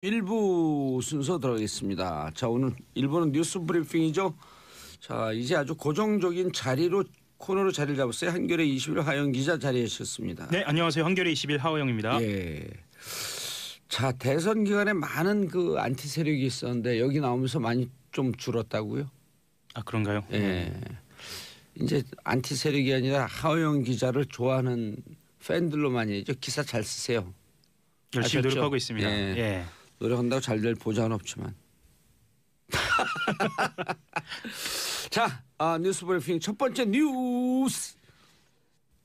일부 순서 들어가겠습니다. 자, 오늘 1부는 뉴스 브리핑이죠. 자, 이제 아주 고정적인 자리로 코너로 자리를 잡았어요. 한겨레 21 하영 기자 자리하셨습니다. 네, 안녕하세요. 한겨레 21 하호영입니다. 예. 자, 대선 기간에 많은 그 안티 세력이 있었는데 여기 나오면서 많이 좀 줄었다고요? 아, 그런가요? 예. 이제 안티 세력이 아니라 하호영 기자를 좋아하는 팬들로만이죠. 기사 잘 쓰세요. 열심히 아셨죠? 노력하고 있습니다. 예. 예. 노력한다고 잘 될 보장은 없지만. 자, 뉴스 브리핑 첫 번째 뉴스.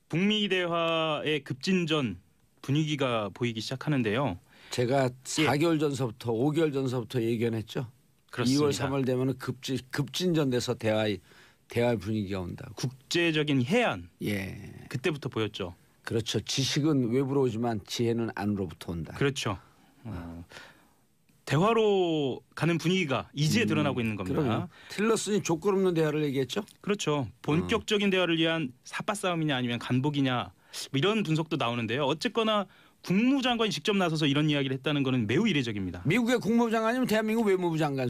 북미 대화의 급진전 분위기가 보이기 시작하는데요. 제가 4개월 전서부터 5개월 전서부터 예견했죠. 그렇습니다. 2월 3월 되면 급진전돼서 대화 분위기가 온다. 국제적인 해안. 예. 그때부터 보였죠. 그렇죠. 지식은 외부로 오지만 지혜는 안으로부터 온다. 그렇죠. 대화로 가는 분위기가 이제 드러나고 있는 겁니다. 그럼요. 틸러슨이 조건 없는 대화를 얘기했죠. 그렇죠. 본격적인 대화를 위한 사파 싸움이냐 아니면 간복이냐 뭐 이런 분석도 나오는데요. 어쨌거나 국무장관이 직접 나서서 이런 이야기를 했다는 것은 매우 이례적입니다. 미국의 국무부 장관이면 대한민국 외무부 장관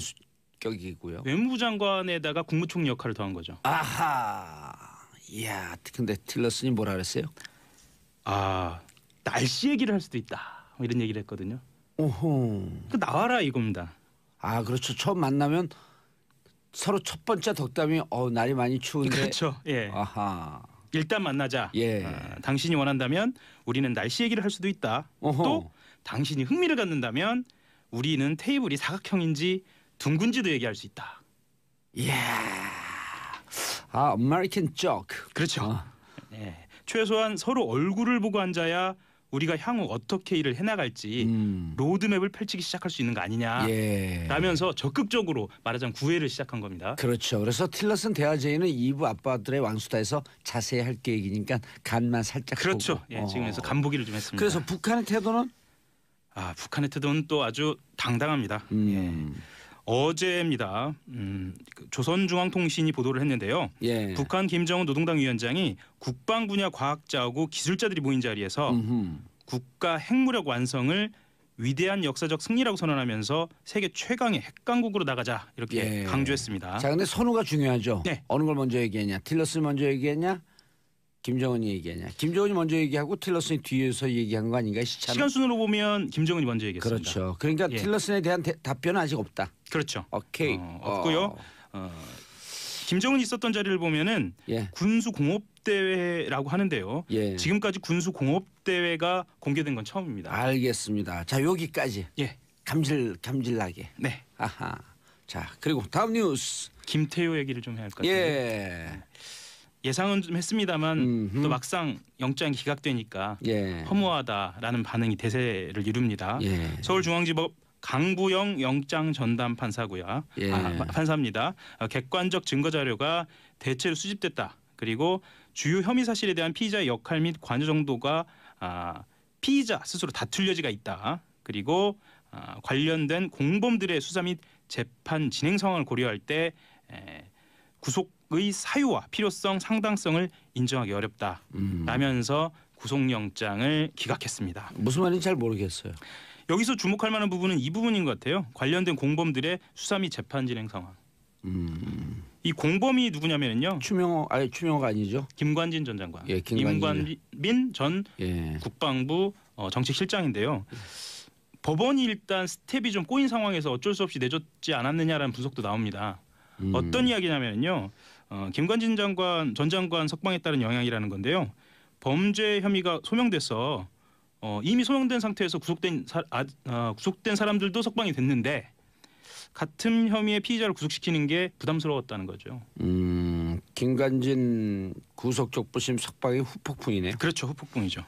격이고요. 외무부 장관에다가 국무총리 역할을 더한 거죠. 아하. 이야, 근데 틸러슨이 뭐라 그랬어요? 아, 날씨 얘기를 할 수도 있다. 뭐 이런 얘기를 했거든요. 오호. 그 나와라 이겁니다. 아, 그렇죠. 처음 만나면 서로 첫 번째 덕담이 날이 많이 추운데. 그렇죠. 예. 아하. 일단 만나자. 예. 당신이 원한다면 우리는 날씨 얘기를 할 수도 있다. 어허. 또 당신이 흥미를 갖는다면 우리는 테이블이 사각형인지 둥근지도 얘기할 수 있다. 이야. 아메리칸 조크. 그렇죠. 예. 최소한 서로 얼굴을 보고 앉아야 우리가 향후 어떻게 일을 해나갈지 로드맵을 펼치기 시작할 수 있는 거 아니냐. 예. 라면서 적극적으로 말하자면 구애를 시작한 겁니다. 그렇죠. 그래서 틸러슨 대화 제의는 2부 아빠들의 왕수다에서 자세히 할 계획이니까 간만 살짝 그렇죠. 보고. 예, 지금에서 간보기를 좀 했습니다. 그래서 북한의 태도는 북한의 태도는 또 아주 당당합니다. 예. 어제입니다. 조선중앙통신이 보도를 했는데요. 예. 북한 김정은 노동당 위원장이 국방 분야 과학자하고 기술자들이 모인 자리에서 국가 핵무력 완성을 위대한 역사적 승리라고 선언하면서 세계 최강의 핵강국으로 나가자 이렇게 예. 강조했습니다. 자, 근데 선우가 중요하죠. 네. 어느 걸 먼저 얘기했냐? 틸러슨이 먼저 얘기했냐? 김정은이 얘기했냐? 김정은이 먼저 얘기하고 틸러슨이 뒤에서 얘기한 거 아닌가? 시간 순으로 보면 김정은이 먼저 얘기했습니다. 그렇죠. 그러니까 예. 틸러슨에 대한 답변은 아직 없다. 그렇죠. 오케이. 없고요. 김정은이 있었던 자리를 보면은 예. 군수공업대회라고 하는데요. 예. 지금까지 군수공업대회가 공개된 건 처음입니다. 알겠습니다. 자, 여기까지. 예. 감질나게. 네. 아하. 자, 그리고 다음 뉴스. 김태효 얘기를 좀 해야 할 것 같아요. 예. 예상은 좀 했습니다만 또 막상 영장이 기각되니까 예. 허무하다라는 반응이 대세를 이룹니다. 예. 서울중앙지법 강부영 영장 전담 판사고요. 예. 판사입니다. 객관적 증거 자료가 대체로 수집됐다. 그리고 주요 혐의 사실에 대한 피의자의 역할 및 관여 정도가 피의자 스스로 다툴 여지가 있다. 그리고 관련된 공범들의 수사 및 재판 진행 상황을 고려할 때 구속의 사유와 필요성, 상당성을 인정하기 어렵다. 라면서 구속영장을 기각했습니다. 무슨 말인지 잘 모르겠어요. 여기서 주목할 만한 부분은 이 부분인 것 같아요. 관련된 공범들의 수사 및 재판 진행 상황. 이 공범이 누구냐면요. 추명호가 아니죠. 김관진 전 장관. 예, 김관빈 전 예. 국방부 정책실장인데요. 법원이 일단 스텝이 좀 꼬인 상황에서 어쩔 수 없이 내줬지 않았느냐라는 분석도 나옵니다. 어떤 이야기냐면요. 김관진 전 장관 석방에 따른 영향이라는 건데요. 범죄 혐의가 소명돼서 이미 소명된 상태에서 구속된 사람들도 석방이 됐는데 같은 혐의의 피의자를 구속시키는 게 부담스러웠다는 거죠. 김관진 구속 적부심 석방이 후폭풍이네. 그렇죠. 후폭풍이죠.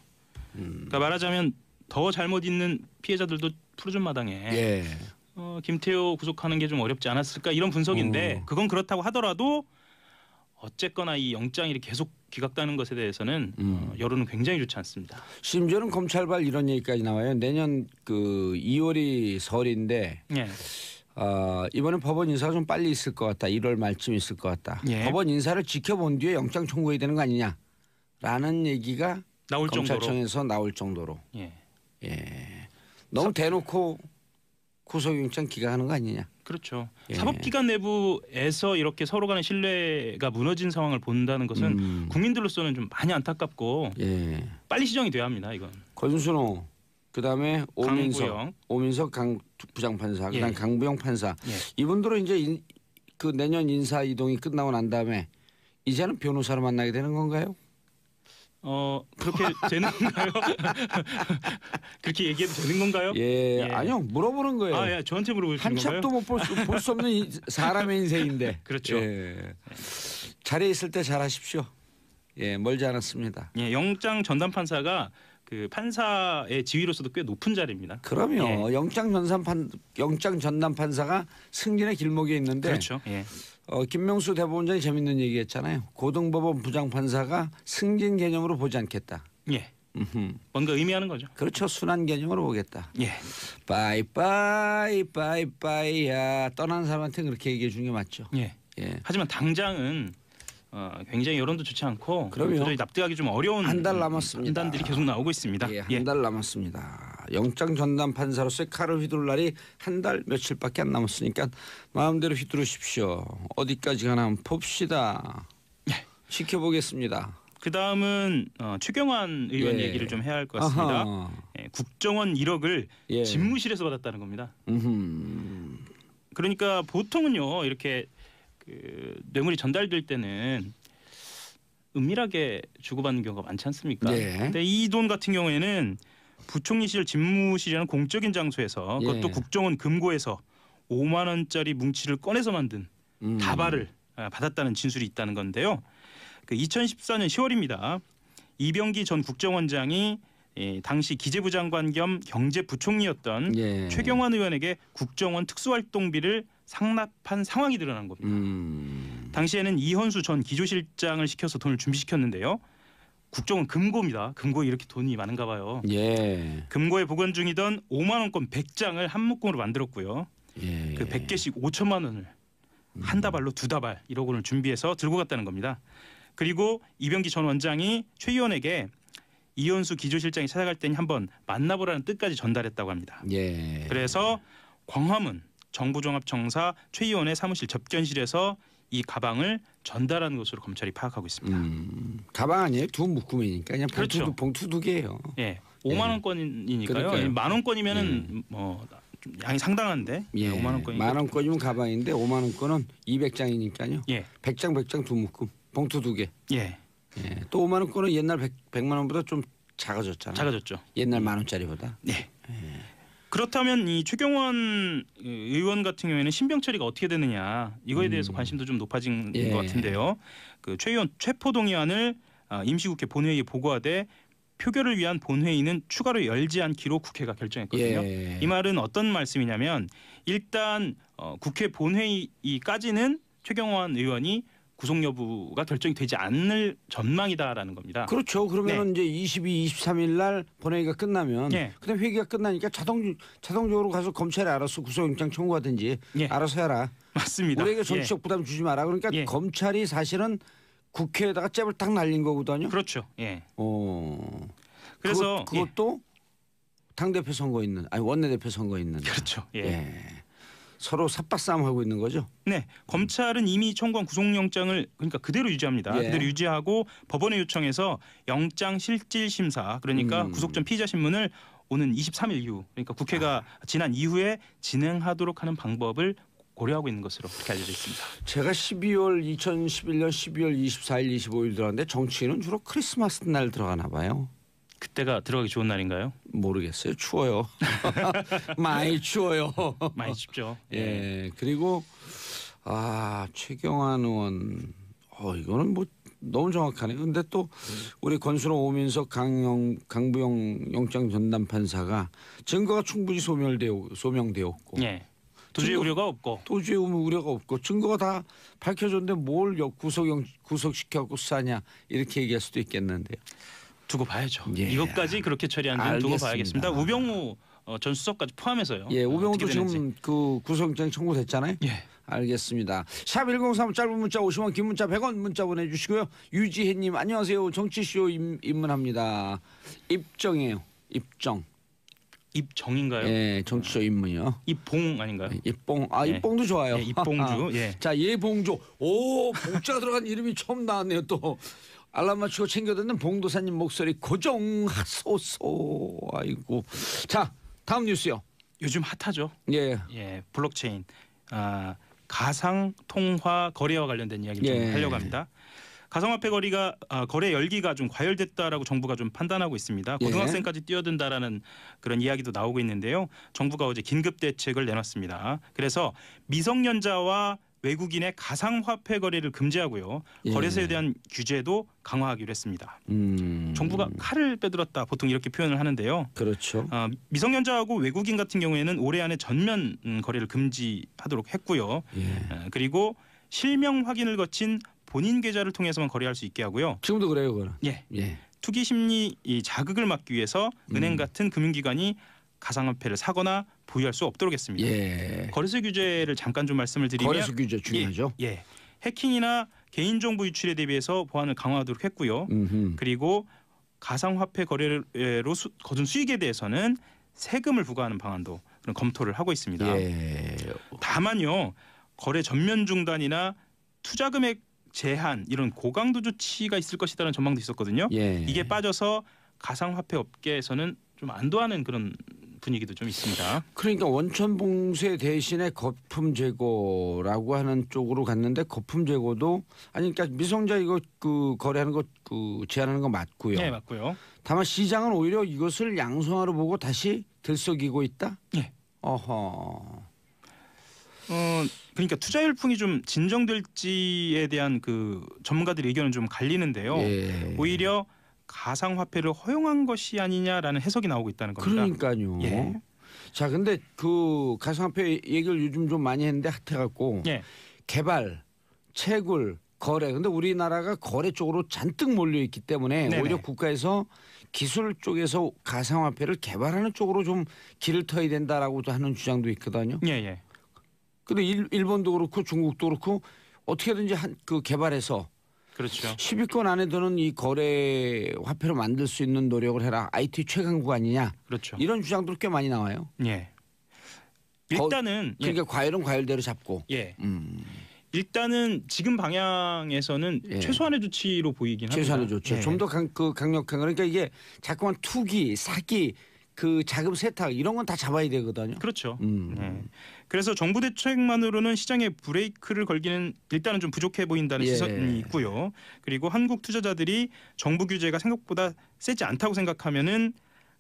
그러니까 말하자면 더 잘못 있는 피해자들도 푸르준 마당에 예. 김태효 구속하는 게 좀 어렵지 않았을까 이런 분석인데 그건 그렇다고 하더라도 어쨌거나 이 영장이 계속 기각되는 것에 대해서는 여론은 굉장히 좋지 않습니다. 심지어는 검찰발 이런 얘기까지 나와요. 내년 2월이 설인데 예. 이번엔 법원 인사가 좀 빨리 있을 것 같다. 1월 말쯤 있을 것 같다. 예. 법원 인사를 지켜본 뒤에 영장 청구해야 되는 거 아니냐라는 얘기가 나올 검찰청에서 나올 정도로. 예. 예. 너무 대놓고 구속영장 기각하는 거 아니냐. 그렇죠. 예. 사법기관 내부에서 이렇게 서로 간의 신뢰가 무너진 상황을 본다는 것은 국민들로서는 좀 많이 안타깝고 예. 빨리 시정이 돼야 합니다. 이건. 권순호 그다음에 강부영. 오민석 강 부장판사 그다음 예. 강부영 판사 예. 이분들은 이제 그 내년 인사 이동이 끝나고 난 다음에 이제는 변호사로 만나게 되는 건가요? 그렇게 되는 건가요? 그렇게 얘기해도 되는 건가요? 예, 예. 아니요 물어보는 거예요. 아, 예, 저한테 물어보시는 건가요? 한참도 못 볼 수 없는 사람의 인생인데. 그렇죠. 예. 자리에 있을 때 잘하십시오. 예, 멀지 않았습니다. 예, 영장 전담 판사가 그 판사의 지위로서도 꽤 높은 자리입니다. 그럼요. 영장 전담 판사가 승진의 길목에 있는데. 그렇죠. 예. 김명수 대법원장이 재밌는 얘기했잖아요. 고등법원 부장판사가 승진 개념으로 보지 않겠다. 예. 뭔가 의미하는 거죠. 그렇죠. 순환 개념으로 보겠다. 예. 빠이빠이 빠이빠이야. 떠난 사람한테 그렇게 얘기해 주는 게 맞죠. 예. 예. 하지만 당장은 굉장히 여론도 좋지 않고 그럼요. 도저히 납득하기 좀 어려운 한 달 남았습니다. 판단들이 계속 나오고 있습니다. 예, 한 달 남았습니다. 영장 전담 판사로서의 칼을 휘둘 날이 한 달 며칠밖에 안 남았으니까 마음대로 휘두르십시오. 어디까지 가나 한번 봅시다. 예. 지켜보겠습니다. 그 다음은 최경환 의원 예. 얘기를 좀 해야 할 것 같습니다. 아하. 예, 국정원 1억을 예. 집무실에서 받았다는 겁니다. 음흠. 그러니까 보통은요 이렇게 그 뇌물이 전달될 때는 은밀하게 주고받는 경우가 많지 않습니까? 네. 근데 이 돈 같은 경우에는 부총리실 집무실이라는 공적인 장소에서 그것도 예. 국정원 금고에서 5만 원짜리 뭉치를 꺼내서 만든 다발을 받았다는 진술이 있다는 건데요. 그 2014년 10월입니다. 이병기 전 국정원장이 당시 기재부 장관 겸 경제부총리였던 예. 최경환 의원에게 국정원 특수활동비를 상납한 상황이 드러난 겁니다. 당시에는 이현수 전 기조실장을 시켜서 돈을 준비시켰는데요. 국정원 금고입니다. 금고에 이렇게 돈이 많은가 봐요. 예. 금고에 보관 중이던 5만 원권 100장을 한 묶음으로 만들었고요. 예. 그 100개씩 5천만 원을 한 다발로 두 다발 1억 원을 준비해서 들고 갔다는 겁니다. 그리고 이병기 전 원장이 최 의원에게 이현수 기조실장이 찾아갈 때니 한번 만나보라는 뜻까지 전달했다고 합니다. 예. 그래서 광화문 정부종합청사 최 의원의 사무실 접견실에서 이 가방을 전달한 것으로 검찰이 파악하고 있습니다. 가방 아니에요? 두 묶음이니까 그냥 그렇죠. 봉투 두 개예요. 예, 5만 원권이니까요. 그러니까요. 만 원권이면은 뭐 좀 양이 상당한데 예. 5만 원권이 만 원권이면 가방인데 5만 원권은 200장이니까요. 예, 100장 두 묶음. 봉투 두 개. 예, 예. 또 5만 원권은 옛날 100만 원보다 좀 작아졌잖아요. 작아졌죠. 옛날 만 원짜리보다. 예. 그렇다면 이 최경환 의원 같은 경우에는 신병 처리가 어떻게 되느냐 이거에 대해서 관심도 좀 높아진 예. 것 같은데요. 그 최 의원 체포동의안을 임시국회 본회의에 보고하되 표결을 위한 본회의는 추가로 열지 않기로 국회가 결정했거든요. 예. 이 말은 어떤 말씀이냐면 일단 국회 본회의까지는 최경환 의원이 구속 여부가 결정이 되지 않을 전망이다라는 겁니다. 그렇죠. 그러면 이제 22, 23일 날 본회의가 끝나면 네. 그다음 회기가 끝나니까 자동적으로 가서 검찰에 알아서 구속영장 청구하든지 예. 알아서 해라. 맞습니다. 우리에게 정치적 부담 주지 마라. 그러니까 예. 검찰이 사실은 국회에다가 잽을 딱 날린 거거든요. 그렇죠. 예. 그래서 그래서 그것도 당 대표 선거 있는, 아니 원내대표 선거 있는. 그렇죠. 예. 예. 서로 삿바싸움 하고 있는 거죠. 네, 검찰은 이미 청구한 구속영장을 그러니까 그대로 유지합니다. 예. 그대로 유지하고 법원에 요청해서 영장 실질 심사 그러니까 구속 전 피의자 신문을 오는 23일 이후 그러니까 국회가 지난 이후에 진행하도록 하는 방법을 고려하고 있는 것으로 그렇게 알려져 있습니다. 제가 2011년 12월 24일, 25일 들어갔는데 정치인은 주로 크리스마스 날 들어가나 봐요. 그때가 들어가기 좋은 날인가요? 모르겠어요. 추워요. 많이 추워요. 많이 춥죠. 예. 그리고 최경환 의원 이거는 뭐 너무 정확하네요. 근데 또 우리 권순호, 오민석, 강부영 영장 전담 판사가 증거가 충분히 소명되었고 예. 도저히 우려가 없고 도저히 우려가 없고 증거가 다 밝혀졌는데 뭘 구속시켜갖고 수사냐 이렇게 얘기할 수도 있겠는데요. 두고 봐야죠. 예. 이것까지 그렇게 처리한지는 두고 알겠습니다. 봐야겠습니다. 우병우 전 수석까지 포함해서요. 예, 우병우도 어떻게 되는지. 지금 그 구속영장 청구됐잖아요. 예. 알겠습니다. 샵 1035 짧은 문자 50원 긴 문자 100원 문자 보내주시고요. 유지혜님 안녕하세요. 정치쇼 입문합니다. 입정이에요. 입정. 입정인가요? 예, 정치적 입문이요. 입봉 아닌가요? 입봉. 예. 입봉도 좋아요. 예, 입봉주. 예. 자, 예봉조. 오, 봉자가 들어간 이름이 처음 나왔네요. 또 알람 맞추고 챙겨 듣는 봉도사님 목소리 고정하소서. 아이고. 자, 다음 뉴스요. 요즘 핫하죠. 예. 예, 블록체인. 가상 통화 거래와 관련된 이야기를 좀 하려고 합니다. 가상화폐 거래 열기가 좀 과열됐다라고 정부가 좀 판단하고 있습니다. 고등학생까지 뛰어든다라는 그런 이야기도 나오고 있는데요. 정부가 어제 긴급 대책을 내놨습니다. 그래서 미성년자와 외국인의 가상화폐 거래를 금지하고요. 거래소에 대한 규제도 강화하기로 했습니다. 정부가 칼을 빼들었다 보통 이렇게 표현을 하는데요. 그렇죠. 미성년자하고 외국인 같은 경우에는 올해 안에 전면 거래를 금지하도록 했고요. 그리고 실명 확인을 거친 본인 계좌를 통해서만 거래할 수 있게 하고요. 지금도 그래요, 그거는. 예. 투기 심리 자극을 막기 위해서 은행 같은 금융기관이 가상화폐를 사거나 보유할 수 없도록 했습니다. 거래소 규제를 잠깐 좀 말씀을 드리면 거래소 규제 중요하죠. 해킹이나 개인정보 유출에 대비해서 보안을 강화하도록 했고요. 그리고 가상화폐 거래로 거둔 수익에 대해서는 세금을 부과하는 방안도 그런 검토를 하고 있습니다. 다만요. 거래 전면 중단이나 투자 금액 제한 이런 고강도 조치가 있을 것이라는 전망도 있었거든요. 이게 빠져서 가상화폐 업계에서는 좀 안도하는 그런 분위기도 좀 있습니다. 그러니까 원천 봉쇄 대신에 거품 제거라고 하는 쪽으로 갔는데 거품 제거도 아니 그러니까 미성자 이거 그 거래하는 거 그 제한하는 거 맞고요. 네, 맞고요. 다만 시장은 오히려 이것을 양성화로 보고 다시 들썩이고 있다. 어허. 그러니까 투자 열풍이 좀 진정될지에 대한 그 전문가들의 의견은 좀 갈리는데요. 오히려 가상화폐를 허용한 것이 아니냐라는 해석이 나오고 있다는 겁니다. 그러니까요. 자, 근데 그 가상화폐 얘기를 요즘 좀 많이 했는데 핫해갖고 개발, 채굴, 거래. 근데 우리나라가 거래 쪽으로 잔뜩 몰려 있기 때문에 오히려 국가에서 기술 쪽에서 가상화폐를 개발하는 쪽으로 좀 길을 터야 된다라고도 하는 주장도 있거든요. 근데 일본도 그렇고 중국도 그렇고 어떻게든지 그 개발해서 그렇죠. 10위권 안에 드는 이 거래 화폐로 만들 수 있는 노력을 해라. IT 최강국 아니냐. 그렇죠. 이런 주장도 꽤 많이 나와요. 일단은 그러니까 과열은 과열대로 잡고. 일단은 지금 방향에서는 최소한의 조치로 보이긴 합니다. 최소한의 조치. 좀 더 강력한 그러니까 이게 자꾸만 투기, 사기, 그 자금 세탁 이런 건 다 잡아야 되거든요. 그렇죠. 그래서 정부 대책만으로는 시장에 브레이크를 걸기는 일단은 좀 부족해 보인다는 시선이 있고요. 그리고 한국 투자자들이 정부 규제가 생각보다 세지 않다고 생각하면은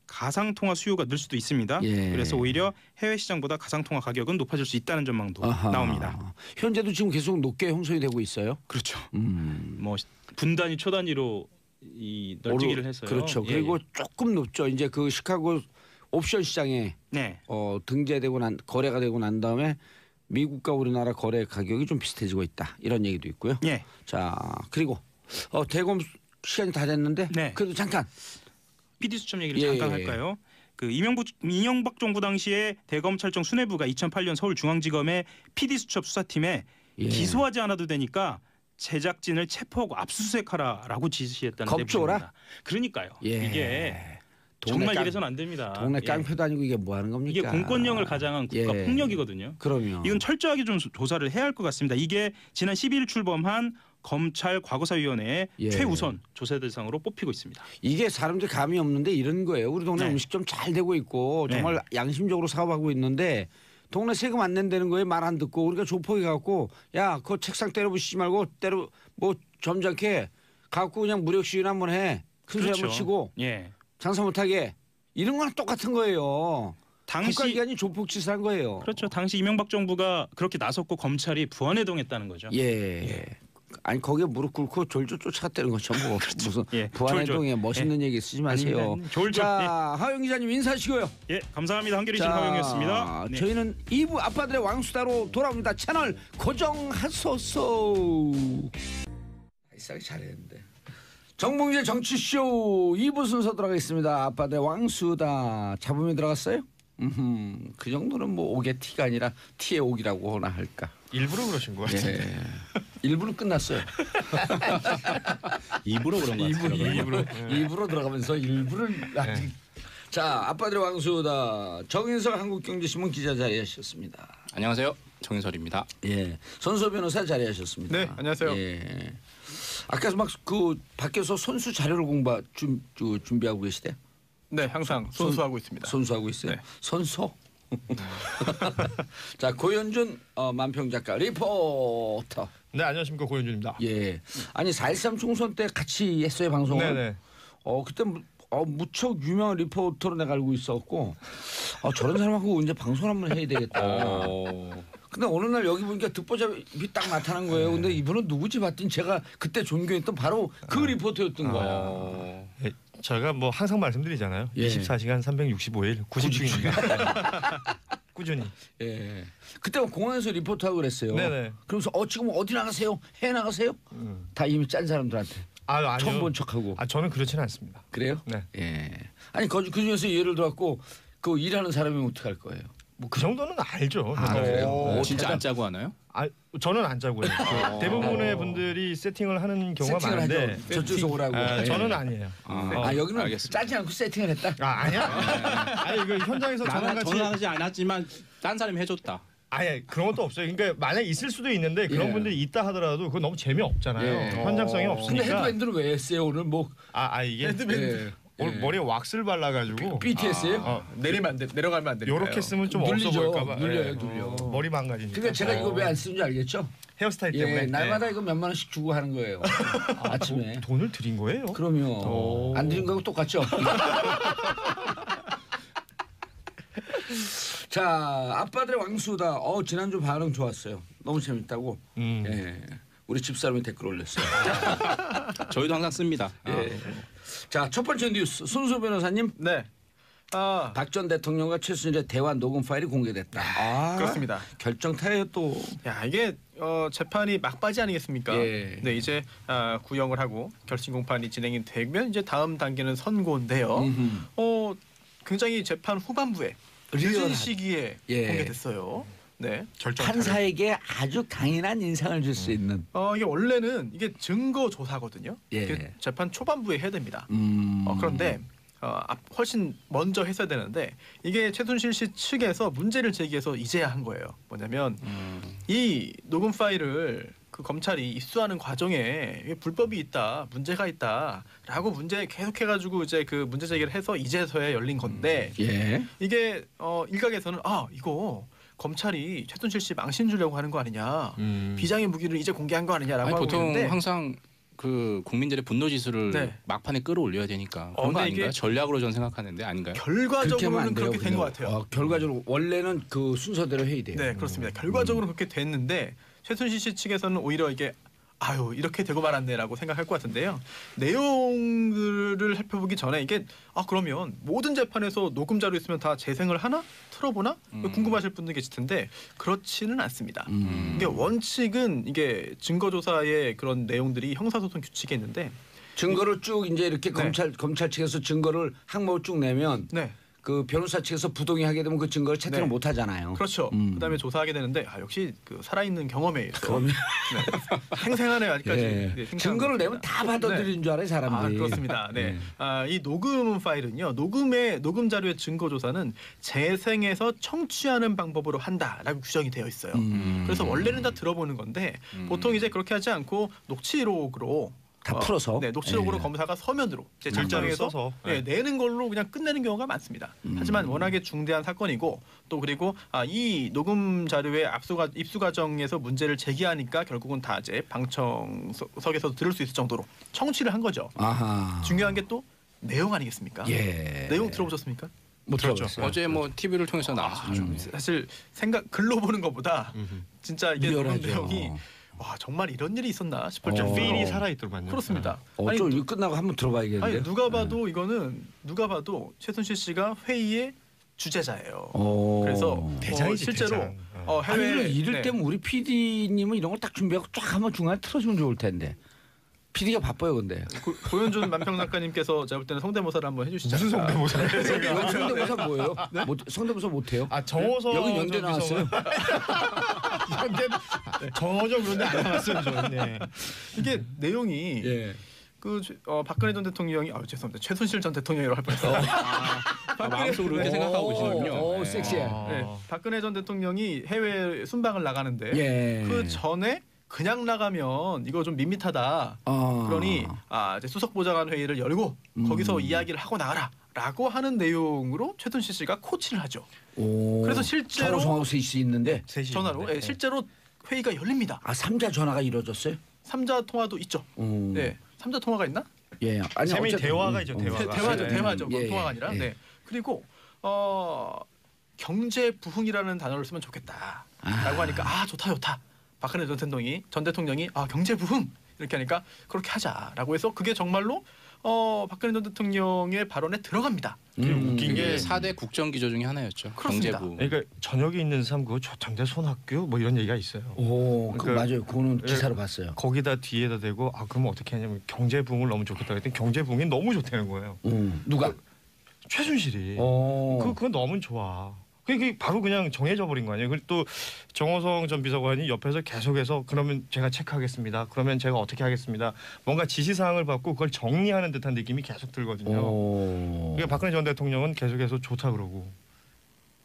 가상 통화 수요가 늘 수도 있습니다. 그래서 오히려 해외 시장보다 가상 통화 가격은 높아질 수 있다는 전망도 나옵니다. 현재도 지금 계속 높게 형성이 되고 있어요. 그렇죠. 뭐 분단위 초단위로 이 널뛰기를 했어요. 그렇죠. 그리고 조금 높죠. 이제 그 시카고 옵션 시장에 등재되고 거래가 되고 난 다음에 미국과 우리나라 거래 가격이 좀 비슷해지고 있다. 이런 얘기도 있고요. 자, 그리고 대검 시간이 다 됐는데 그래도 잠깐 PD 수첩 얘기를 잠깐 할까요? 그 이명박 정부 당시에 대검찰청 수뇌부가 2008년 서울중앙지검의 PD 수첩 수사팀에 기소하지 않아도 되니까 제작진을 체포하고 압수수색하라라고 지시했다는 내용입니다. 그러니까요. 이게 정말 이래서는 안 됩니다. 동네 깡패도 아니고 이게 뭐 하는 겁니까? 이게 공권력을 가장한 국가 폭력이거든요. 그럼요. 이건 철저하게 좀 조사를 해야 할 것 같습니다. 이게 지난 12일 출범한 검찰 과거사위원회의 최우선 조사 대상으로 뽑히고 있습니다. 이게 사람들 감이 없는데 이런 거예요. 우리 동네 음식점 잘 되고 있고 정말 양심적으로 사업하고 있는데 동네 세금 안 낸다는 거에 말 안 듣고 우리가 조폭이 갖고 야, 그 책상 때려 부시지 말고 뭐 점잖게 갖고 그냥 무력 시위나 한번 해. 큰 소리 한번 치고 장사 못하게 이런 거랑 똑같은 거예요. 국가기관이 조폭짓을 한 거예요. 그렇죠. 당시 이명박 정부가 그렇게 나섰고 검찰이 부안해동했다는 거죠. 아니 거기에 무릎 꿇고 졸졸 쫓아갔다는 거죠. 뭐 무슨 부안해동에 멋있는 얘기 쓰지 마세요. 자, 하영 기자님 인사하시고요. 감사합니다. 한겨레신 하영이었습니다. 저희는 2부 아빠들의 왕수다로 돌아옵니다. 채널 고정하소서. 이상하게 잘했는데. 정봉재 정치쇼 2부 순서 들어가겠습니다. 아빠들의 왕수다. 잡음이 들어갔어요? 그 정도는 뭐 옥의 티가 아니라 티의 옥이라고 하나 할까. 일부러 그러신 것 같아요. 일부러 끝났어요. 입으로 그런 것 같아요. 입으로 들어가면서 일부를 아직 자, 아빠들의 왕수다. 정인설 한국경제신문 기자 자리하셨습니다. 안녕하세요. 정인설입니다. 예, 선수 변호사 자리하셨습니다. 네, 안녕하세요. 예. 아까 막 그 밖에서 선수 자료를 준비하고 계시대? 네, 항상 손수하고 있습니다. 선수하고 있어요. 네. 선수? 자, 고현준 만평 작가 리포터. 네, 안녕하십니까, 고현준입니다. 예. 아니 4.13 총선 때 같이 했어요 방송을. 네네. 그때 무척 유명한 리포터로 내가 알고 있었고 저런 사람하고 이제 방송 한번 해야 되겠다. 근데 어느 날 여기 보니까 듣보잡이 딱 나타난 거예요. 근데 이분은 누구지 봤더니 제가 그때 존경했던 바로 그 리포터였던 거야. 예, 제가 뭐 항상 말씀드리잖아요. 예. 24시간 365일 90중입니다. 꾸준히. 예. 그때 공항에서 리포터하고 그랬어요. 네네. 그러면서 지금 어디 나가세요? 해외 나가세요? 다 이미 짠 사람들한테 아니요. 처음 본 척하고. 저는 그렇지는 않습니다. 그래요? 네. 예. 아니 그 중에서 예를 들어갖고 그 일하는 사람이면 어떡할 거예요? 뭐 그 정도는 알죠. 그래요? 진짜 안 짜고 하나요? 저는 안 짜고요. 대부분의 분들이 세팅을 하는 경우가 세팅을 많은데 하죠. 저쪽에서 오라고. 예. 저는 아니에요. 여기는 알겠습니다. 짜지 않고 세팅을 했다. 아니야. 아니 이거 현장에서 저랑 같이 전화하지 않았지만 딴 사람이 해줬다. 아예 그런 것도 없어요. 그러니까 만약 있을 수도 있는데 그런 예. 분들이 있다 하더라도 그건 너무 재미없잖아요. 예. 현장성이 근데 없으니까. 헤드밴드를 왜 했어요 오늘 뭐? 이게 예. 오늘 머리에 왁스를 발라가지고 BTS예요? 내려가면 안 되니까. 요렇게 쓰면 좀 없어 눌리죠. 보일까봐. 눌려요, 눌려. 머리 망가지니까. 그러니까 제가 이거 왜 안 쓰는지 알겠죠? 헤어스타일 때문에. 예, 날마다 이거 몇만 원씩 주고 하는 거예요. 아침에. 돈을 드린 거예요? 그럼요. 안 드린 거하고 똑같죠? 자, 아빠들의 왕수다. 지난주 반응 좋았어요. 너무 재밌다고. 예. 우리 집사람이 댓글 올렸어요. 저희도 항상 씁니다. 예. 자, 첫 번째 뉴스. 손수 변호사님. 네. 박 전 대통령과 최순실의 대화 녹음 파일이 공개됐다. 그렇습니다. 결정타예요 또. 야, 이게 재판이 막바지 아니겠습니까? 예. 네, 이제 구형을 하고 결심 공판이 진행이 되면 이제 다음 단계는 선고인데요. 굉장히 재판 후반부에 늦은 리얼한. 시기에 예. 공개됐어요. 네. 판사에게 아주 강인한 인상을 줄 수 있는. 이게 원래는 이게 증거 조사거든요. 예. 이게 재판 초반부에 해야 됩니다. 그런데 훨씬 먼저 했어야 되는데 이게 최순실 씨 측에서 문제를 제기해서 이제야 한 거예요. 뭐냐면 이 녹음 파일을 그 검찰이 입수하는 과정에 불법이 있다, 문제가 있다라고 문제 계속해가지고 이제 그 문제 제기를 해서 이제서야 열린 건데 예. 이게 일각에서는 이거 검찰이 최순실 씨 망신 주려고 하는 거 아니냐, 비장의 무기를 이제 공개한 거 아니냐라고 하고 보통 있는데 항상 그 국민들의 분노 지수를 네. 막판에 끌어올려야 되니까 그런 거 근데 아닌가요? 이게 전략으로 전 생각하는데 아닌가요? 결과적으로는 그렇게 된 것 같아요. 결과적으로 원래는 그 순서대로 해야 돼요. 네, 그렇습니다. 결과적으로 그렇게 됐는데 최순실 씨 측에서는 오히려 이게 이렇게 되고 말았네라고 생각할 것 같은데요. 내용들을 살펴보기 전에 이게 그러면 모든 재판에서 녹음 자료 있으면 다 재생을 하나? 틀어보나? 궁금하실 분들 계실 텐데 그렇지는 않습니다. 이게 원칙은 이게 증거조사의 그런 내용들이 형사소송 규칙에 있는데 증거를 쭉 이제 이렇게 네. 검찰 측에서 증거를 항목을 쭉 내면 네. 그 변호사 측에서 부동의하게 되면 그 증거를 채택을 네. 못 하잖아요. 그렇죠. 그다음에 조사하게 되는데 역시 그 살아있는 경험에 의해서 생생하네요 아직까지. 예. 네, 생생한 증거를 겁니다. 내면 다 받아들이는 줄 알아요 사람들이. 그렇습니다. 네. 이 녹음 파일은요. 녹음 자료의 증거 조사는 재생해서 청취하는 방법으로 한다라고 규정이 되어 있어요. 그래서 원래는 다 들어보는 건데 보통 이제 그렇게 하지 않고 녹취록으로 다 풀어서. 네, 녹취록으로 예. 검사가 서면으로 이제 글자를 작성해서 써서. 내는 걸로 그냥 끝내는 경우가 많습니다. 하지만 워낙에 중대한 사건이고 또 그리고 이 녹음 자료의 입수 과정에서 문제를 제기하니까 결국은 다 이제 방청석에서 들을 수 있을 정도로 청취를 한 거죠. 아하. 중요한 게 또 내용 아니겠습니까? 예. 내용 들어보셨습니까? 못 그렇죠. 들어봤어요. 어제 뭐 TV를 통해서 나왔었죠. 사실 글로 보는 것보다 진짜 이게 녹음 리얼하죠. 내용이 정말 이런 일이 있었나 싶을 좀 정도로 필이 살아있더만요. 그렇습니다. 좀 이거 끝나고 한번 들어봐야겠는데. 누가 봐도 이거는 누가 봐도 최순실 씨가 회의의 주재자예요. 그래서 대장이지, 실제로 대장. 아니 해외 이럴 때면 우리 PD님은 이런 걸 딱 준비하고 쫙 한번 중간에 틀어주면 좋을 텐데. PD가 바빠요 근데. 고현준 만평 작가님께서 제가 볼 때는 성대모사를 한번 해주시죠. 무슨 성대모사를 여기 성대모사 뭐예요? 성대모사 못해요? 정호성 여기 연대 나왔어요? 연대 전혀 그런데 안 나왔어요 저는. 네. 이게 내용이 예. 박근혜 전 대통령이 죄송합니다. 최순실 전 대통령이라고 할 뻔했어요. 마음속으로 그렇게 생각하고 계시군요. 네. 섹시해. 네, 박근혜 전 대통령이 해외 순방을 나가는데 예. 그 전에 그냥 나가면 이거 좀 밋밋하다. 그러니 이제 수석 보좌관 회의를 열고 거기서 이야기를 하고 나가라라고 하는 내용으로 최순실 씨가 코치를 하죠. 그래서 실제로 정호성하고 셋이 있는데 전화로 실제로 회의가 열립니다. 3자 전화가 이루어졌어요? 3자 통화도 있죠. 네, 3자 통화가 있나? 예, 아니 세미 어쨌든, 대화가 있죠. 대화가. 대화죠. 예, 통화가 아니라. 예. 네. 그리고 경제 부흥이라는 단어를 쓰면 좋겠다라고 하니까 좋다. 박근혜 전 대통령이 경제 부흥 이렇게 하니까 그렇게 하자라고 해서 그게 정말로 박근혜 전 대통령의 발언에 들어갑니다. 웃긴 게 4대 국정 기조 중에 하나였죠. 그렇습니다. 경제부. 그러니까 저녁에 있는 삶 그거 조창대 손학규 뭐 이런 얘기가 있어요. 그러니까, 맞아요. 그거는 기사로 봤어요. 거기다 뒤에다 대고 그러면 어떻게 하냐면 경제 부흥을 너무 좋겠다 그랬더니 경제 부흥이 너무 좋다는 거예요. 누가? 최순실이. 그건 너무 좋아. 그게 바로 그냥 정해져 버린 거 아니에요. 그리고 또 정호성 전 비서관이 옆에서 계속해서 그러면 제가 체크하겠습니다. 그러면 제가 어떻게 하겠습니다. 뭔가 지시사항을 받고 그걸 정리하는 듯한 느낌이 계속 들거든요. 그러니까 박근혜 전 대통령은 계속해서 좋다 그러고.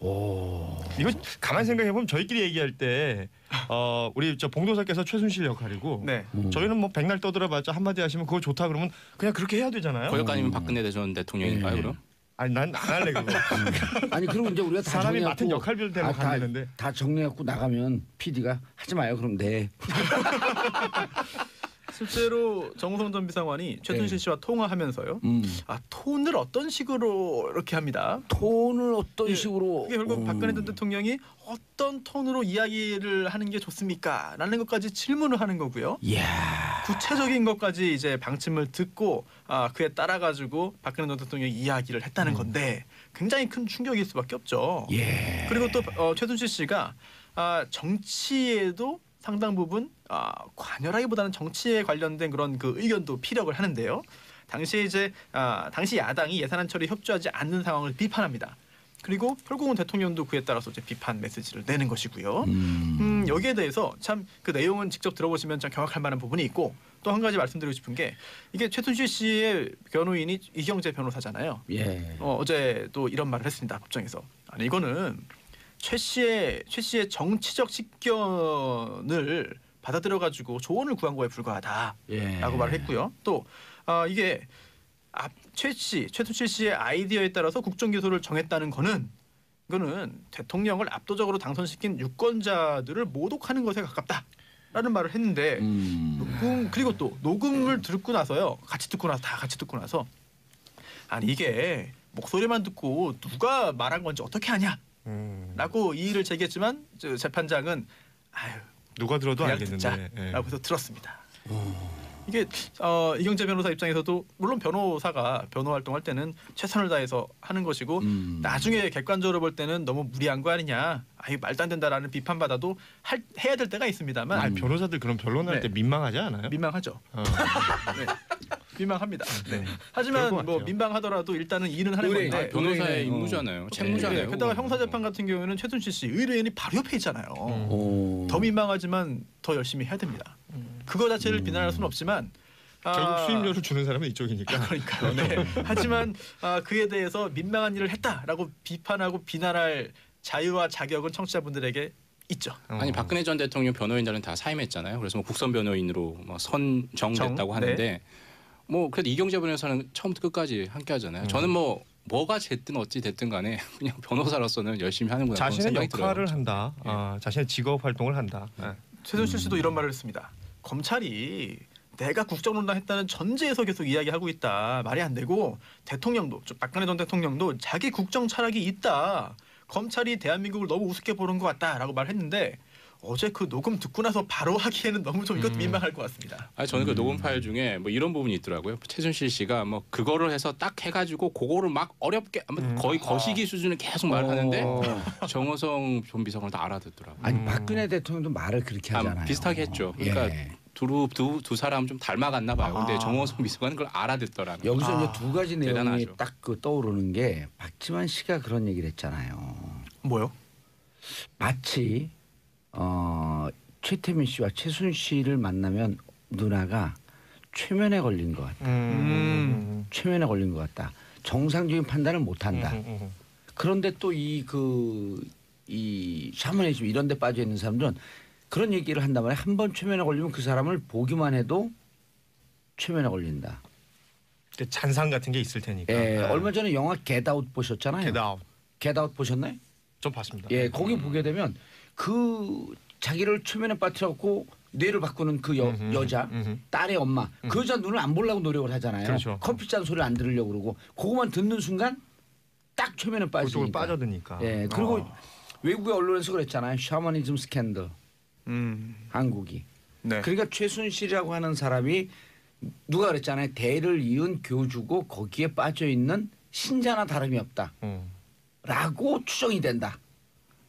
이거 가만 생각해 보면 저희끼리 얘기할 때 우리 봉도사께서 최순실 역할이고 네. 저희는 뭐 백날 떠들어봤자 한마디 하시면 그거 좋다 그러면 그냥 그렇게 해야 되잖아요. 거기까지면 박근혜 전 대통령인가요, 그럼? 아니 난 안 할래 그거. 아니 그리고 이제 우리가 다 사람이 정리해갖고 맡은 역할별대로 가면 되는데. 다 정리해갖고 나가면 PD가 하지 마요. 그럼 네. 실제로 정호성 전 비서관이 최순실 씨와 통화하면서요. 톤을 어떤 식으로 이렇게 합니다. 톤을 어떤 식으로? 그게 결국 박근혜 전 대통령이 어떤 톤으로 이야기를 하는 게 좋습니까? 라는 것까지 질문을 하는 거고요. 이야. 구체적인 것까지 이제 방침을 듣고 그에 따라 가지고 박근혜 전 대통령이 이야기를 했다는 건데 굉장히 큰 충격일 수밖에 없죠. 예. 그리고 또 최순실 씨가 정치에도 상당 부분 관여라기보다는 정치에 관련된 그런 그 의견도 피력을 하는데요. 당시 야당이 예산안 처리 협조하지 않는 상황을 비판합니다. 그리고 결국은 대통령도 그에 따라서 이제 비판 메시지를 내는 것이고요. 여기에 대해서 참 그 내용은 직접 들어보시면 참 경악할 만한 부분이 있고 또 한 가지 말씀드리고 싶은 게 이게 최순실 씨의 변호인이 이경재 변호사잖아요. 예. 어제 또 이런 말을 했습니다. 법정에서. 아니 이거는 최 씨의 정치적 식견을 받아들여 가지고 조언을 구한 거에 불과하다라고 말을 했고요. 또 이게 최순실 씨의 아이디어에 따라서 국정기소를 정했다는 거는 이거는 대통령을 압도적으로 당선시킨 유권자들을 모독하는 것에 가깝다라는 말을 했는데 그리고 또 녹음을 듣고 나서요. 다 같이 듣고 나서 아니 이게 목소리만 듣고 누가 말한 건지 어떻게 하냐? 라고 이의를 제기했지만 재판장은 누가 들어도 그냥 알겠는데. 듣자라고 해서 들었습니다. 이게 이경재 변호사 입장에서도 물론 변호사가 변호 활동할 때는 최선을 다해서 하는 것이고 나중에 객관적으로 볼 때는 너무 무리한 거 아니냐, 말도 안 된다라는 비판받아도 해야 될 때가 있습니다만 변호사들 그럼 변론할 때 민망하지 않아요? 민망하죠. 네. 민망합니다. 네. 하지만 그럴 것 뭐 같아요. 민망하더라도 일단은 일은 하는 의뢰인. 건데 변호사의 임무잖아요. 책무잖아요. 게다가 형사재판 같은 경우에는 최순실 씨 의뢰인이 바로 옆에 있잖아요. 더 민망하지만 더 열심히 해야 됩니다. 그거 자체를 비난할 수는 없지만 결국 수임료를 주는 사람은 이쪽이니까. 그러니까요. 네. 하지만 그에 대해서 민망한 일을 했다라고 비판하고 비난할 자유와 자격은 청취자분들에게 있죠. 아니 박근혜 전 대통령 변호인단은 다 사임했잖아요. 그래서 뭐 국선 변호인으로 선정됐다고 하는데 뭐 그래도 이경재 변호사는 처음부터 끝까지 함께하잖아요. 저는 뭐가 됐든 어찌 됐든 간에 그냥 변호사로서는 열심히 하는구나. 자신의 역할을 들어요. 한다. 자신의 직업 활동을 한다. 최순실 씨도 이런 말을 했습니다. 검찰이 내가 국정농단 했다는 전제에서 계속 이야기하고 있다. 말이 안 되고 대통령도 박근혜 전 대통령도 자기 국정 철학이 있다. 검찰이 대한민국을 너무 우습게 보는 것 같다라고 말했는데 어제 그 녹음 듣고 나서 바로 하기에는 너무 좀 이것도 민망할 것 같습니다. 저는 그 녹음 파일 중에 뭐 이런 부분이 있더라고요. 최순실 씨가 뭐 그거를 해서 딱 해가지고 그거를 막 어렵게 거의 거시기 수준을 계속 말하는데 정호성 전 비서관을 다 알아듣더라고요. 아니 박근혜 대통령도 말을 그렇게 하잖아요. 비슷하게 했죠. 그러니까 두 사람 좀 닮아갔나 봐요. 근데 정호성 비서관은 그걸 알아듣더라고요. 여기서 이제 두 가지 내용이 대단하죠. 딱 떠오르는 게 박지만 씨가 그런 얘기를 했잖아요. 뭐요? 마치 최태민 씨와 최순실을 만나면 누나가 최면에 걸린 것 같다. 최면에 걸린 것 같다. 정상적인 판단을 못한다. 그런데 또 이 샤머니즘 이런 데 빠져 있는 사람들은 그런 얘기를 한단 말이에요. 한 번 최면에 걸리면 그 사람을 보기만 해도 최면에 걸린다. 잔상 같은 게 있을 테니까. 예, 얼마 전에 영화 겟아웃 보셨잖아요. 겟아웃. 겟아웃 보셨나요? 좀 봤습니다. 예, 거기 보게 되면 그 자기를 최면에 빠뜨려갖고 뇌를 바꾸는 그 여자 딸의 엄마 그 여자 눈을 안 보려고 노력을 하잖아요. 그렇죠. 커피 잔 소리를 안 들으려고 그러고 그거만 듣는 순간 딱 최면에 그쪽으로 빠지니까. 빠져드니까. 예, 그리고 외국의 언론에서 그랬잖아요. 샤머니즘 스캔들. 한국이. 네. 그러니까 최순실이라고 하는 사람이 누가 그랬잖아요. 대를 이은 교주고 거기에 빠져 있는 신자나 다름이 없다. 라고 추정이 된다.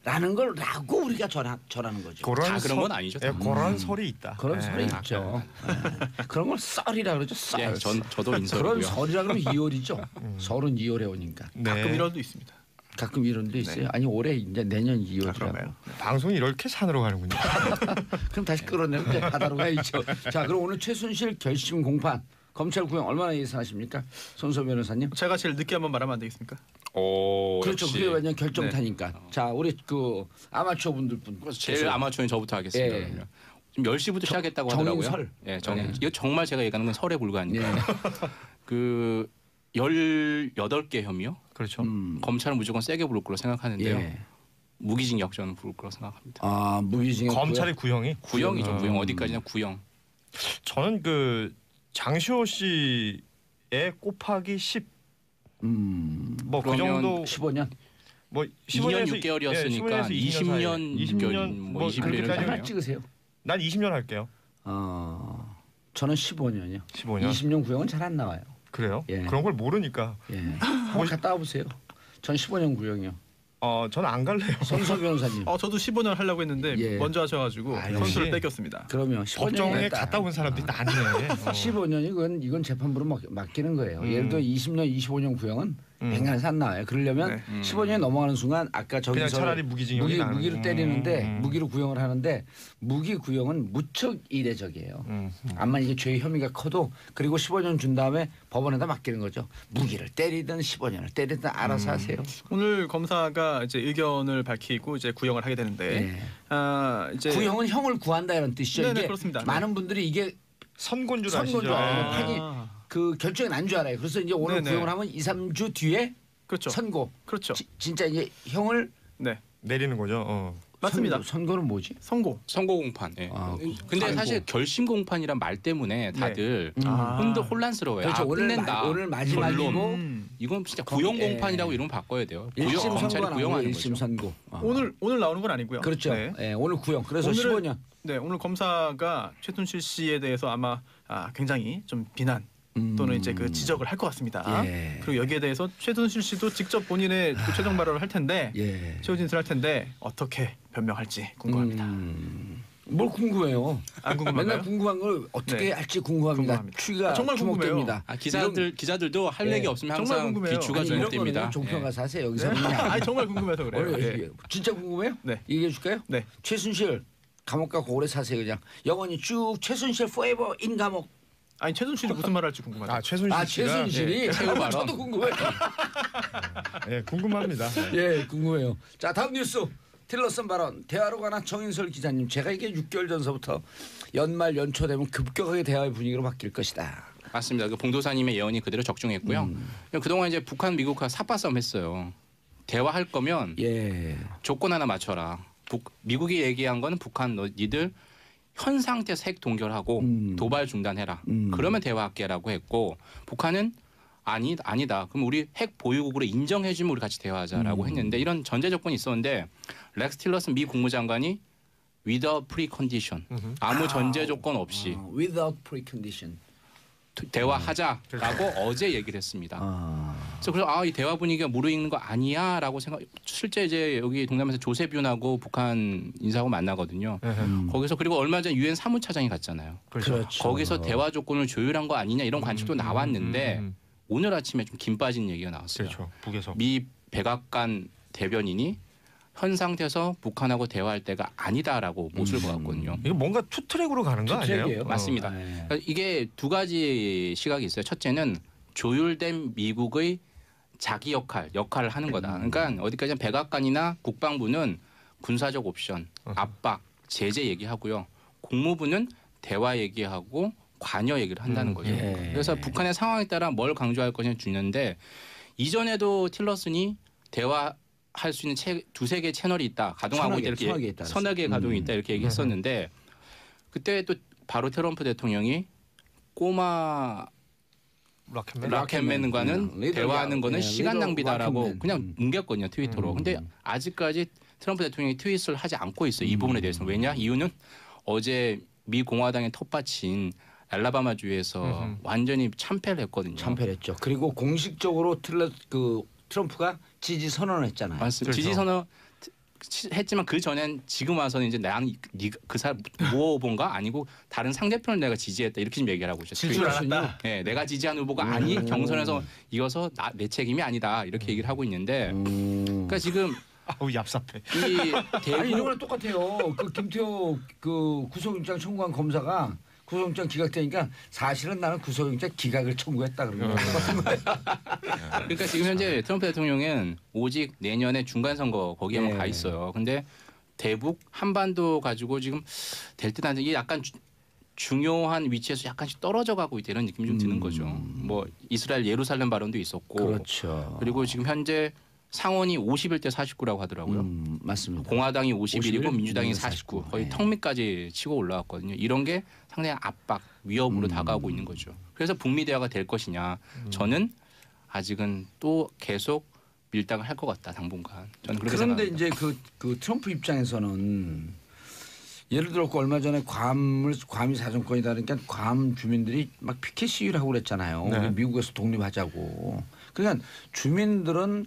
라는 걸 라고 우리가 전하는 거죠. 다 그런 건 아니죠. 예, 그런 설이 있다. 그런 예. 설이 있죠. 그런 걸 썰이라 그러죠. 썰. 예, 저도 그런 인설이고요. 설이라 그러면 이월이죠. 설은 이월에 오니까. 네. 가끔 이런도 있습니다. 가끔 이런도 있어요. 아니 올해 이제 내년 2월이라고. 그런가요? 방송이 이렇게 산으로 가는군요. 그럼 다시 끌어내면 이제 바다로 가야죠. 자, 그럼 오늘 최순실 결심 공판 검찰 구형 얼마나 예상하십니까, 손소 변호사님? 제가 제일 늦게 한번 말하면 안 되겠습니까? 오, 그렇죠. 역시. 그게 완전 결정타니까. 자, 우리 그 아마추어 분들 제일 아마추어인 저부터 하겠습니다. 예. 그러면. 지금 10시부터 시작했다고 하더라고요. 정인설. 예, 네. 이거 정말 제가 얘기하는 건 설에 불과하니까. 예. 그 18개 혐의요. 그렇죠. 검찰은 무조건 세게 부를 거로 생각하는데요. 예. 무기징역 저는 부를 거로 생각합니다. 아, 무기징역. 검찰의 구형이 구형이죠. 구형 어디까지나 구형. 저는 그 장시호 씨의 곱하기 10 뭐 그 그러면 정도 15년. 뭐 2년 15년에서 6개월이었으니까 20년 20년 뭐 20년 그렇게까지 정도네요. 하나 찍으세요. 난 20년 할게요. 저는 15년이요. 15년. 20년 구형은 잘 안 나와요. 그래요? 예. 그런 걸 모르니까. 예. 한번 갔다 와보세요. 전 15년 구형이요. 저는 안 갈래요. 손소 변호사님. 저도 15년 하려고 했는데 예. 먼저 하셔가지고 아, 선수를 역시. 뺏겼습니다. 그러면 15년에 법정에 갔다 온 사람들이 아니네. 15년이 이건 재판부로 맡기는 거예요. 예를 들어 20년, 25년 구형은 백년에서 안 나와요. 그러려면 네. 15년이 넘어가는 순간 아까 그냥 저기서 차라리 무기징역이 나는. 무기로 때리는데 무기로 구형을 하는데 무기 구형은 무척 이례적이에요. 암만 이게 죄의 혐의가 커도 그리고 15년 준 다음에 법원에다 맡기는 거죠. 무기를 때리든 15년을 때리든 알아서 하세요. 오늘 검사가 이제 의견을 밝히고 이제 구형을 하게 되는데 네. 이제 구형은 형을 구한다 이런 뜻이죠. 네네, 이게 그렇습니다. 많은 분들이 이게 선고인 줄 선고인 줄 아시죠? 알아요. 아. 판이 그 결정이 난 줄 알아요. 그래서 이제 오늘 네네. 구형을 하면 2, 3주 뒤에 그렇죠. 선고. 그렇죠. 진짜 이제 형을 네, 내리는 거죠. 맞습니다. 선고는 뭐지? 선고. 선고 공판. 예. 아, 근데 아이고. 사실 결심 공판이란 말 때문에 다들 혼란스러워요. 그렇죠. 끝낸다. 오늘 마지막이고 결론. 이건 진짜 구형 예. 공판이라고 이름 바꿔야 돼요. 일심 구형 검찰이 선고가 구형하는 일심 거죠. 선고. 오늘 나오는 건 아니고요. 그렇죠. 네. 예, 오늘 구형. 그래서 오늘은 15년. 네, 오늘 검사가 최순실 씨에 대해서 아마 굉장히 좀 비난 또는 이제 그 지적을 할 것 같습니다. 예. 그리고 여기에 대해서 최순실 씨도 직접 본인의 그 최종 발언을 할 텐데 예. 최후 진술할 텐데 어떻게 변명할지 궁금합니다. 뭘 궁금해요? 안 궁금한가요? 맨날 궁금한 걸 어떻게 네. 할지 궁금합니다. 궁금합니다. 추가 정말 궁금해요. 주목됩니다. 기자들도 할 예. 얘기 없으면 정말 항상 궁금해요. 귀추가 아니, 이런 주목됩니다. 거는 종편 가서 하세요. 여기서 네. 그냥. 아니 정말 궁금해서 그래요. 오늘 예. 진짜 궁금해요? 네. 얘기해 줄까요? 네. 최순실 감옥 가고 오래 사세요 그냥. 영원히 쭉 최순실 forever in 감옥. 아니 최순실이 무슨 말을 할지 궁금하다. 최순실 씨가 최순실이 최후 발언. 저도 궁금해요. 예, 궁금합니다. 예, 궁금해요. 자, 다음 뉴스. 틸러슨 발언. 대화로 관한 정인설 기자님. 제가 이게 6개월 전서부터 연말 연초 되면 급격하게 대화의 분위기로 바뀔 것이다. 맞습니다. 그 봉도사님의 예언이 그대로 적중했고요. 그동안 이제 북한 미국과 삿바싸움 했어요. 대화할 거면 예. 조건 하나 맞춰라. 미국이 얘기한 거는 북한 니들 현 상태에서 핵 동결하고 도발 중단해라. 그러면 대화할게라고 했고 북한은 아니다. 그럼 우리 핵 보유국으로 인정해주면 우리 같이 대화하자라고 했는데 이런 전제 조건이 있었는데 렉스 틸러슨 미 국무장관이 without precondition 아무 전제 조건 없이 without precondition. 대화하자라고 어제 얘기를 했습니다. 그래서 이 대화 분위기가 무르익는 거 아니야라고 생각. 실제 이제 여기 동남아에서 조셉윤하고 북한 인사하고 만나거든요. 거기서 그리고 얼마 전 유엔 사무차장이 갔잖아요. 그렇죠. 거기서 대화 조건을 조율한 거 아니냐 이런 관측도 나왔는데 오늘 아침에 좀 김 빠진 얘기가 나왔어요. 그렇죠. 북에서. 미 백악관 대변인이 현 상태에서 북한하고 대화할 때가 아니다라고 못을 박았거든요. 이거 뭔가 투트랙으로 가는 거 아니에요? 투트랙이에요. 맞습니다. 네. 그러니까 이게 두 가지 시각이 있어요. 첫째는 조율된 미국의 자기 역할을 하는 거다. 그러니까 어디까지나 백악관이나 국방부는 군사적 옵션, 압박, 제재 얘기하고요. 국무부는 대화 얘기하고 관여 얘기를 한다는 거죠. 예. 그래서 북한의 상황에 따라 뭘 강조할 것이냐 중요한데 이전에도 틸러슨이 대화할 수 있는 두세 개의 채널이 있다. 가동하고 있다. 이렇게 서너 개 가동이 있다. 이렇게 얘기했었는데 그때 또 바로 트럼프 대통령이 꼬마 락앤맨과는 대화하는 거는 시간 낭비다라고 그냥 뭉겼거든요. 트위터로. 근데 아직까지 트럼프 대통령이 트윗을 하지 않고 있어요. 이 부분에 대해서는. 왜냐? 이유는 어제 미 공화당의 텃밭인 알라바마주에서 완전히 참패를 했거든요. 참패했죠. 그리고 공식적으로 트럼프가 지지 선언을 했잖아요. 맞습니다. 그렇죠. 지지 선언 했지만 그 전엔 지금 와서는 이제 그 사람 모아본가 아니고 다른 상대편을 내가 지지했다 이렇게 좀 얘기를 하고 있죠. 질줄 알았다. 네, 내가 지지한 후보가 아니 경선에서 이어서 내 책임이 아니다 이렇게 얘기를 하고 있는데 그러니까 지금 아우 얍삽해. 이 아니 이런 대구 거랑 똑같아요. 그 김태호 그 구속영장 청구한 검사가 구속영장 기각되니까 사실은 나는 구속영장 기각을 청구했다 그러는 거예요. 그러니까 지금 현재 트럼프 대통령은 오직 내년에 중간 선거 거기에만 네. 가 있어요. 근데 대북 한반도 가지고 지금 될 듯 안 돼. 이게 약간 중요한 위치에서 약간씩 떨어져 가고 있다 이런 느낌이 좀 드는 거죠. 뭐 이스라엘 예루살렘 발언도 있었고 그렇죠. 그리고 지금 현재 상원이 51대 49라고 하더라고요. 맞습니다. 공화당이 51이고 51, 민주당이 49. 거의 네. 턱 밑까지 치고 올라왔거든요. 이런 게 상당히 압박, 위협으로 다가오고 있는 거죠. 그래서 북미 대화가 될 것이냐. 저는 아직은 또 계속 밀당을 할 것 같다. 당분간. 저는 그렇게 그런데 생각합니다. 이제 그 트럼프 입장에서는 예를 들어 얼마 전에 괌이 사정권이다 그러니까 괌 주민들이 막 피켓 시위를 하고 그랬잖아요. 네. 우리 미국에서 독립하자고. 그러니까 주민들은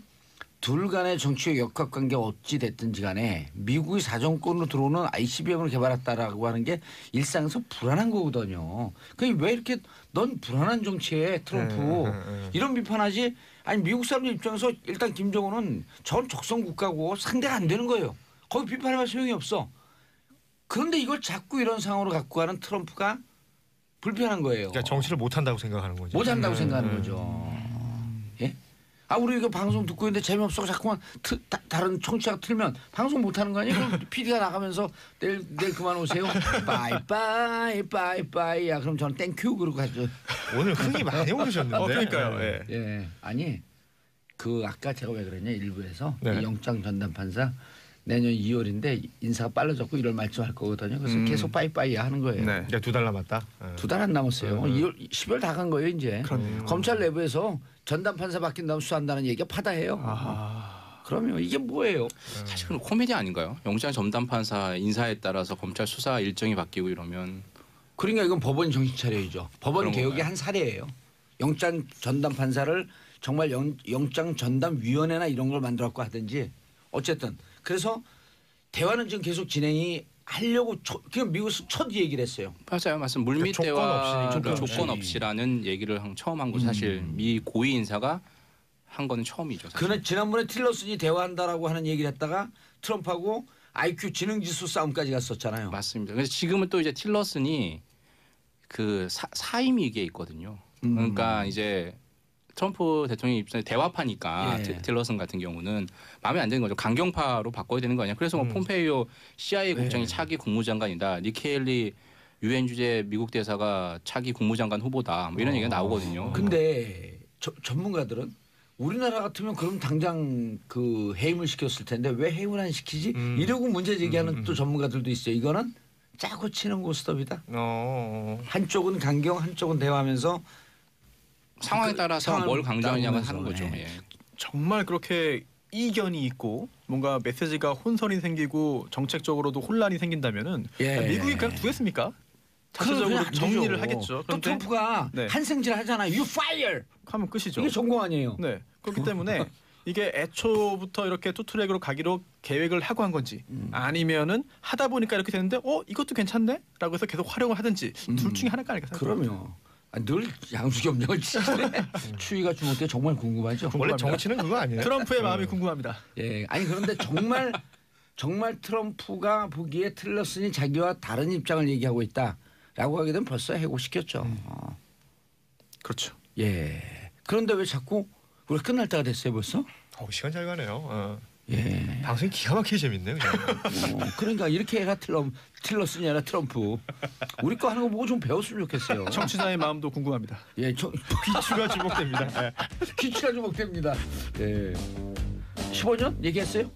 둘 간의 정치적 역학관계 어찌 됐든지 간에 미국이 사정권으로 들어오는 ICBM을 개발했다라고 하는 게 일상에서 불안한 거거든요. 그러니까 왜 이렇게 넌 불안한 정치에 트럼프 이런 비판하지? 아니 미국 사람들 입장에서 일단 김정은은 전 적성 국가고 상대가 안 되는 거예요. 거기 비판해봐 소용이 없어. 그런데 이걸 자꾸 이런 상황으로 갖고 가는 트럼프가 불편한 거예요. 그러니까 정치를 못 한다고 생각하는 거죠. 못 한다고 생각하는 거죠. 예? 아 우리 이거 방송 듣고 있는데 재미없어 자꾸만 다른 청취자가 틀면 방송 못 하는 거 아니에요? 그럼 PD가 나가면서 내일 그만 오세요. 빠이빠이 야 그럼 저는 땡큐 그러고 가죠. 오늘 흥이 많이 오르셨는데. 그러니까요. 예. 예. 아니 그 아까 제가 왜 그랬냐 일부에서 네. 이 영장 전담 판사 내년 2월인데 인사가 빨라졌고 1월 말쯤 할 거거든요. 그래서 계속 빠이빠이 하는 거예요. 네. 그러니까 2달 남았다. 2달 안 남았어요. 2월 10월 다 간 거예요 이제. 그렇네요. 검찰 내부에서 전담 판사 바뀐다면 수사한다는 얘기가 파다해요. 그러면 이게 뭐예요? 사실 그건 코미디 아닌가요? 영장 전담 판사 인사에 따라서 검찰 수사 일정이 바뀌고 이러면 그러니까 이건 법원 정신 차려야죠. 법원 그런 개혁의 건가요? 한 사례예요. 영장 전담 판사를 정말 영장 전담 위원회나 이런 걸 만들어 갖고 하든지 어쨌든 그래서 대화는 지금 계속 진행이 하려고 그냥 미국에서 첫 얘기를 했어요. 맞아요, 맞습니다. 물밑 조건 대화 없이, 조건 없이라는 얘기를 처음 한 거 사실 미 고위 인사가 한 거는 처음이죠. 사실. 그는 지난번에 틸러슨이 대화한다라고 하는 얘기를 했다가 트럼프하고 IQ 지능지수 싸움까지 갔었잖아요. 맞습니다. 그래서 지금은 또 이제 틸러슨이 그 사임 위기에 있거든요. 그러니까 이제 트럼프 대통령 입장에 대화파니까 예. 틸러슨 같은 경우는 마음에 안 드는 거죠. 강경파로 바꿔야 되는 거 아니야. 그래서 뭐 폼페이오 CIA 국장이 차기 국무장관이다. 니키 헬리 유엔 주재 미국 대사가 차기 국무장관 후보다. 뭐 이런 얘기가 나오거든요. 근데 전문가들은 우리나라 같으면 그럼 당장 그 해임을 시켰을 텐데 왜 해임을 안 시키지? 이러고 문제 제기하는 또 전문가들도 있어요. 이거는 짜고 치는 고스톱이다. 한쪽은 강경, 한쪽은 대화하면서 상황에 따라서 상황을 뭘 강조하냐고 따르면서, 하는 거죠. 예. 예. 정말 그렇게 이견이 있고 뭔가 메시지가 혼선이 생기고 정책적으로도 혼란이 생긴다면은 예. 미국이 그냥 두겠습니까? 자체적으로 그건 안 되죠. 정리를 하겠죠. 또 그런데 트럼프가 네. 한생질 하잖아요. You fire. 하면 끝이죠. 이게 전공 아니에요. 네. 그렇기 때문에 이게 애초부터 이렇게 투트랙으로 가기로 계획을 하고 한 건지 아니면은 하다 보니까 이렇게 되는데 이것도 괜찮네? 라고 해서 계속 활용을 하든지 둘 중에 하나가 아닐까 생각합니다. 그러면 늘 양수겸정을 치시네. 추위가 주목돼 정말 궁금하죠. 원래 정치는 그거 아니에요? 트럼프의 마음이 궁금합니다. 예, 아니 그런데 정말 정말 트럼프가 보기에 틀렸으니 자기와 다른 입장을 얘기하고 있다라고 하게 되면 벌써 해고시켰죠. 그렇죠. 예. 그런데 왜 자꾸 우리 끝날 때가 됐어요 벌써? 시간 잘 가네요. 예. 방송이 기가 막히게 재밌네요. 그냥. 그러니까 이렇게 해가 틀렸으니 아니라 트럼프. 우리 거 하는 거 보고 좀 배웠으면 좋겠어요. 청취자의 마음도 궁금합니다. 예, 귀추가 주목됩니다. 귀추가 주목됩니다. 예. 15년 얘기했어요?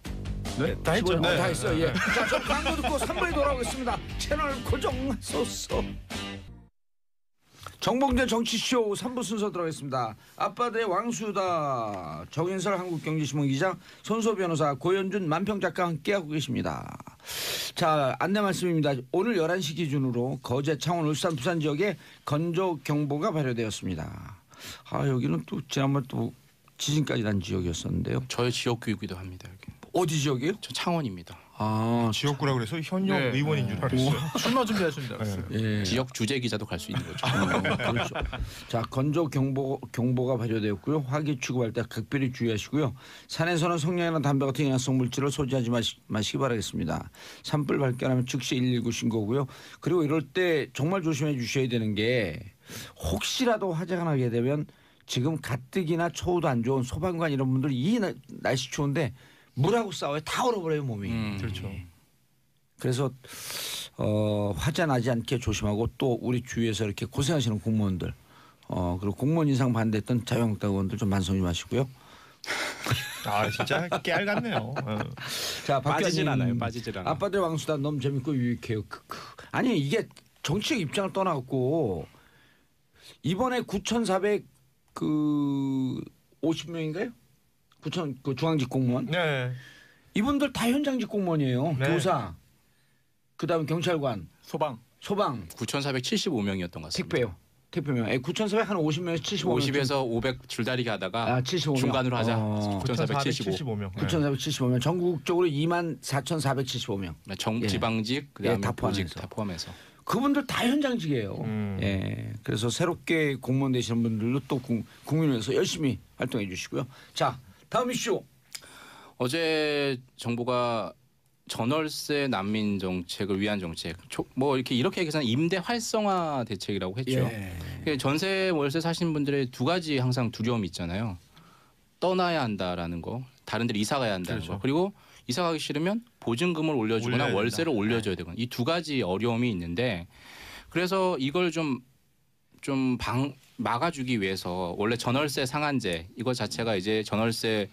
네, 다 했죠. 15년? 네. 다 했어요. 예. 자, 저 광고 듣고 3부에 돌아오겠습니다. 채널 고정하소서. 정봉재 정치쇼 3부 순서 들어가겠습니다. 아빠들의 왕수다. 정인설 한국경제신문 기자, 손소 변호사, 고현준 만평작가 함께하고 계십니다. 자, 안내 말씀입니다. 오늘 11시 기준으로 거제, 창원, 울산, 부산 지역에 건조경보가 발효되었습니다. 여기는 또 지난번 또 지진까지 난 지역이었었는데요. 저의 지역구이기도 합니다. 여기. 어디 지역이에요? 저 창원입니다. 지역구라 그래서 현역 네. 의원인 줄 알았어요. 출마 준비하십니다. 그랬어요. 예. 지역 주재 기자도 갈 수 있는 거죠. 그렇죠. 자, 건조 경보가 발효되었고요. 화기 취급할 때 각별히 주의하시고요. 산에서는 성냥이나 담배 같은 인화성 물질을 소지하지 마시기 바라겠습니다. 산불 발견하면 즉시 119 신고고요. 그리고 이럴 때 정말 조심해 주셔야 되는 게 혹시라도 화재가 나게 되면 지금 가뜩이나 초우도 안 좋은 소방관 이런 분들이 이 날씨 추운데 물하고 싸워요. 다 얼어버려요 몸이. 그렇죠. 그래서 화재 나지 않게 조심하고 또 우리 주위에서 이렇게 고생하시는 공무원들 그리고 공무원 인상 반대했던 자유한국당 의원들 좀 만성이 마시고요. 진짜 깨알 같네요. 자, 빠지질 박교환님, 않아요. 빠지질 않아요. 아빠들 왕수다 너무 재밌고 유익해요. 아니 이게 정치적 입장을 떠나갖고 이번에 9,450명인가요? 9천 그 중앙직 공무원. 네. 이분들 다 현장직 공무원이에요. 네. 교사, 그다음 경찰관, 소방. 9,475명이었던 것 같습니다. 택배요. 택배명. 9,400 한 50명에서 75명. 50에서 500 줄다리기 하다가 75명. 중간으로 하자. 9,475. 9,475명. 9,475명. 전국적으로 24,475명. 정 예. 지방직 그다음에 다 보직 포함해서. 다 포함해서. 그분들 다 현장직이에요. 예. 그래서 새롭게 공무원 되시는 분들도 또 국민을 위해서 열심히 활동해 주시고요. 자, 다음 이슈. 어제 정부가 전월세 난민 정책을 위한 정책, 뭐 이렇게 얘기해서는 임대 활성화 대책이라고 했죠. 예. 전세 월세 사시는 분들의 두 가지 항상 두려움이 있잖아요. 떠나야 한다라는 거, 다른 데로 이사 가야 한다는 그렇죠. 거, 그리고 이사 가기 싫으면 보증금을 올려주거나 올려야 월세를 된다. 올려줘야 되거나 이 두 가지 어려움이 있는데 그래서 이걸 좀 막아주기 위해서 원래 전월세 상한제 이거 자체가 이제 전월세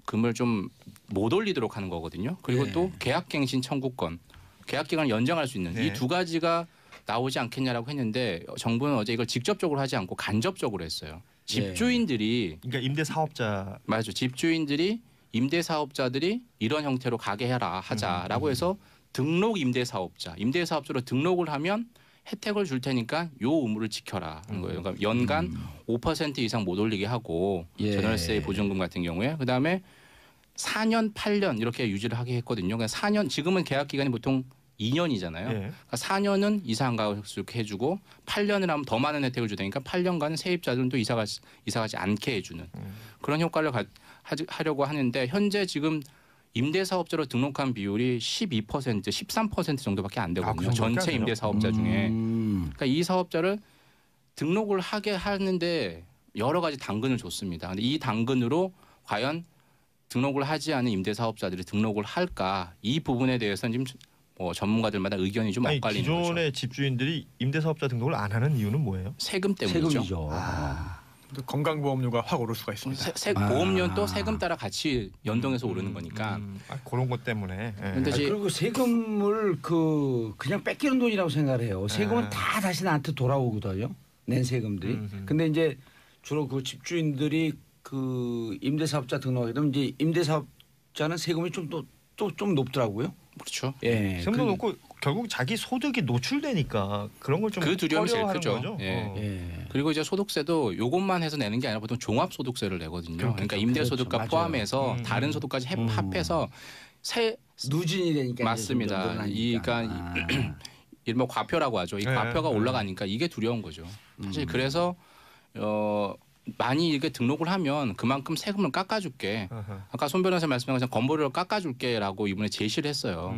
금을 좀 못 올리도록 하는 거거든요. 그리고 네. 또 계약갱신 청구권, 계약 기간을 연장할 수 있는 네. 이 두 가지가 나오지 않겠냐라고 했는데 정부는 어제 이걸 직접적으로 하지 않고 간접적으로 했어요. 집주인들이 그러니까 임대 사업자 맞죠. 집주인들이 임대 사업자들이 이런 형태로 가게 하자라고 해서 등록 임대 사업자로 등록을 하면 혜택을 줄 테니까 요 의무를 지켜라 하는 거예요. 그러니까 연간 5% 이상 못 올리게 하고 예. 전월세 보증금 같은 경우에 그다음에 4년, 8년 이렇게 유지를 하게 했거든요. 그러니까 4년 지금은 계약 기간이 보통 2년이잖아요. 예. 그러니까 4년은 이사 안 가고 해주고 8년을 하면 더 많은 혜택을 주니까 8년간 세입자들은 또 이사 가지 않게 해주는 그런 효과를 하려고 하는데 현재 지금 임대사업자로 등록한 비율이 12%, 13% 정도밖에 안 되거든요. 그 정도밖에 전체 안 돼요? 임대사업자 중에. 그러니까 이 사업자를 등록을 하게 하는데 여러 가지 당근을 줬습니다. 근데 이 당근으로 과연 등록을 하지 않은 임대사업자들이 등록을 할까? 이 부분에 대해서는 지금 뭐 전문가들마다 의견이 좀 엇갈리는 기존의 거죠. 집주인들이 임대사업자 등록을 안 하는 이유는 뭐예요? 세금 때문이죠. 세금이죠. 건강보험료가 확 오를 수가 있습니다. 보험료도 세금 따라 같이 연동해서 오르는 거니까. 그런 것 때문에. 예. 근데 그리고 세금을 그냥 뺏기는 돈이라고 생각을 해요. 세금은 다 다시 나한테 돌아오거든요. 낸 세금들이. 근데 이제 주로 그 집주인들이 그 임대사업자 등록하게 되면 이제 임대사업자는 세금이 좀 높더라고요. 그렇죠. 예. 세금도 높고 결국 자기 소득이 노출되니까 그런 걸 좀 그 두려움이 제일 꺼려하는 크죠. 거죠. 예. 예. 그리고 이제 소득세도 요것만 해서 내는 게 아니라 보통 종합소득세를 내거든요. 그러니까 임대소득과 그렇죠. 포함해서 맞아요. 다른 소득까지 합해서 누진이 되니까 맞습니다. 그러니까 이른바 과표라고 하죠. 이 네, 과표가 네. 올라가니까 이게 두려운 거죠. 사실 그래서 많이 이렇게 등록을 하면 그만큼 세금을 깎아줄게. 아하. 아까 손 변호사 말씀한 것처럼 건보료를 깎아줄게라고 이번에 제시를 했어요.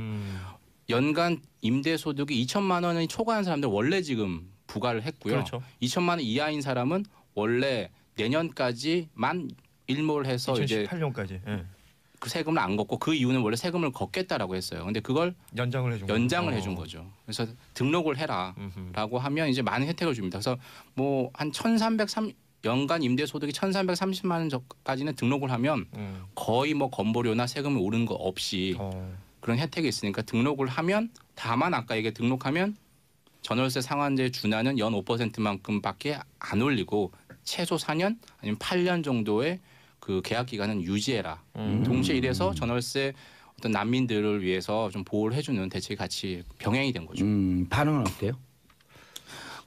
연간 임대소득이 2천만 원이 초과한 사람들 원래 지금 부과를 했고요. 그렇죠. 2천만 원 이하인 사람은 원래 내년까지만 일몰 해서 이제 2018년까지 그 세금을 안 걷고 그 이유는 원래 세금을 걷겠다라고 했어요. 근데 그걸 연장을 해준 거죠. 그래서 등록을 해라라고 하면 이제 많은 혜택을 줍니다. 그래서 뭐 한 1,303 연간 임대 소득이 1,330만 원 전까지는 등록을 하면 거의 뭐 건보료나 세금이 오르는 거 없이 그런 혜택이 있으니까 등록을 하면 다만 아까 이게 등록하면 전월세 상한제 준하는 연 5%만큼밖에 안 올리고 최소 4년 아니면 8년 정도의 그 계약 기간은 유지해라. 동시에 이래서 전월세 어떤 난민들을 위해서 좀 보호를 해주는 대책이 같이 병행이 된 거죠. 반응은 어때요?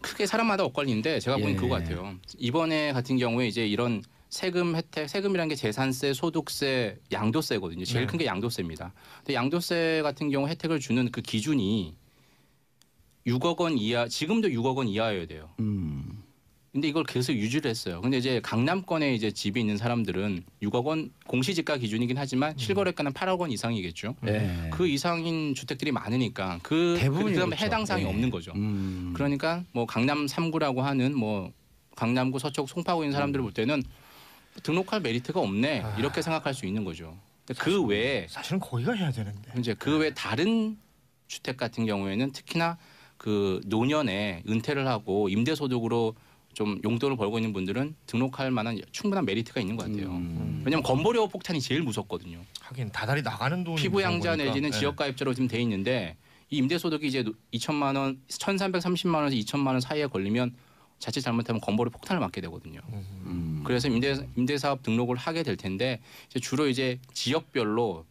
크게 사람마다 엇갈리는데 제가 보기엔 예. 그거 같아요. 이번에 같은 경우에 이제 이런 세금 혜택, 세금이라는 게 재산세, 소득세, 양도세거든요. 제일 큰 게 양도세입니다. 근데 양도세 같은 경우 혜택을 주는 그 기준이 6억 원 이하, 지금도 6억 원 이하여야 돼요. 근데 이걸 계속 유지를 했어요. 근데 이제 강남권에 이제 집이 있는 사람들은 6억 원 공시지가 기준이긴 하지만 실거래가는 8억 원 이상이겠죠. 네. 그 이상인 주택들이 많으니까 그 대부분이 그다음에 그렇죠. 해당 사항이 네. 없는 거죠. 그러니까 뭐 강남 3구라고 하는 뭐 강남구, 서초구, 송파구 있는 사람들을 볼 때는 등록할 메리트가 없네 이렇게 생각할 수 있는 거죠. 그 외에 사실은 거기가 해야 되는데. 이제 그 외 다른 주택 같은 경우에는 특히나 그 노년에 은퇴를 하고 임대소득으로 좀 용돈을 벌고 있는 분들은 등록할 만한 충분한 메리트가 있는 것 같아요. 왜냐하면 건보료 폭탄이 제일 무섭거든요. 하긴 다달이 나가는 돈이 피부양자 무서운 내지는 거니까. 지역가입자로 지금 돼 있는데 이 임대소득이 이제 2천만 원, 1,330만 원에서 2천만 원 사이에 걸리면 자칫 잘못하면 건보료 폭탄을 맞게 되거든요. 그래서 임대사업 등록을 하게 될 텐데 이제 주로 이제 지역별로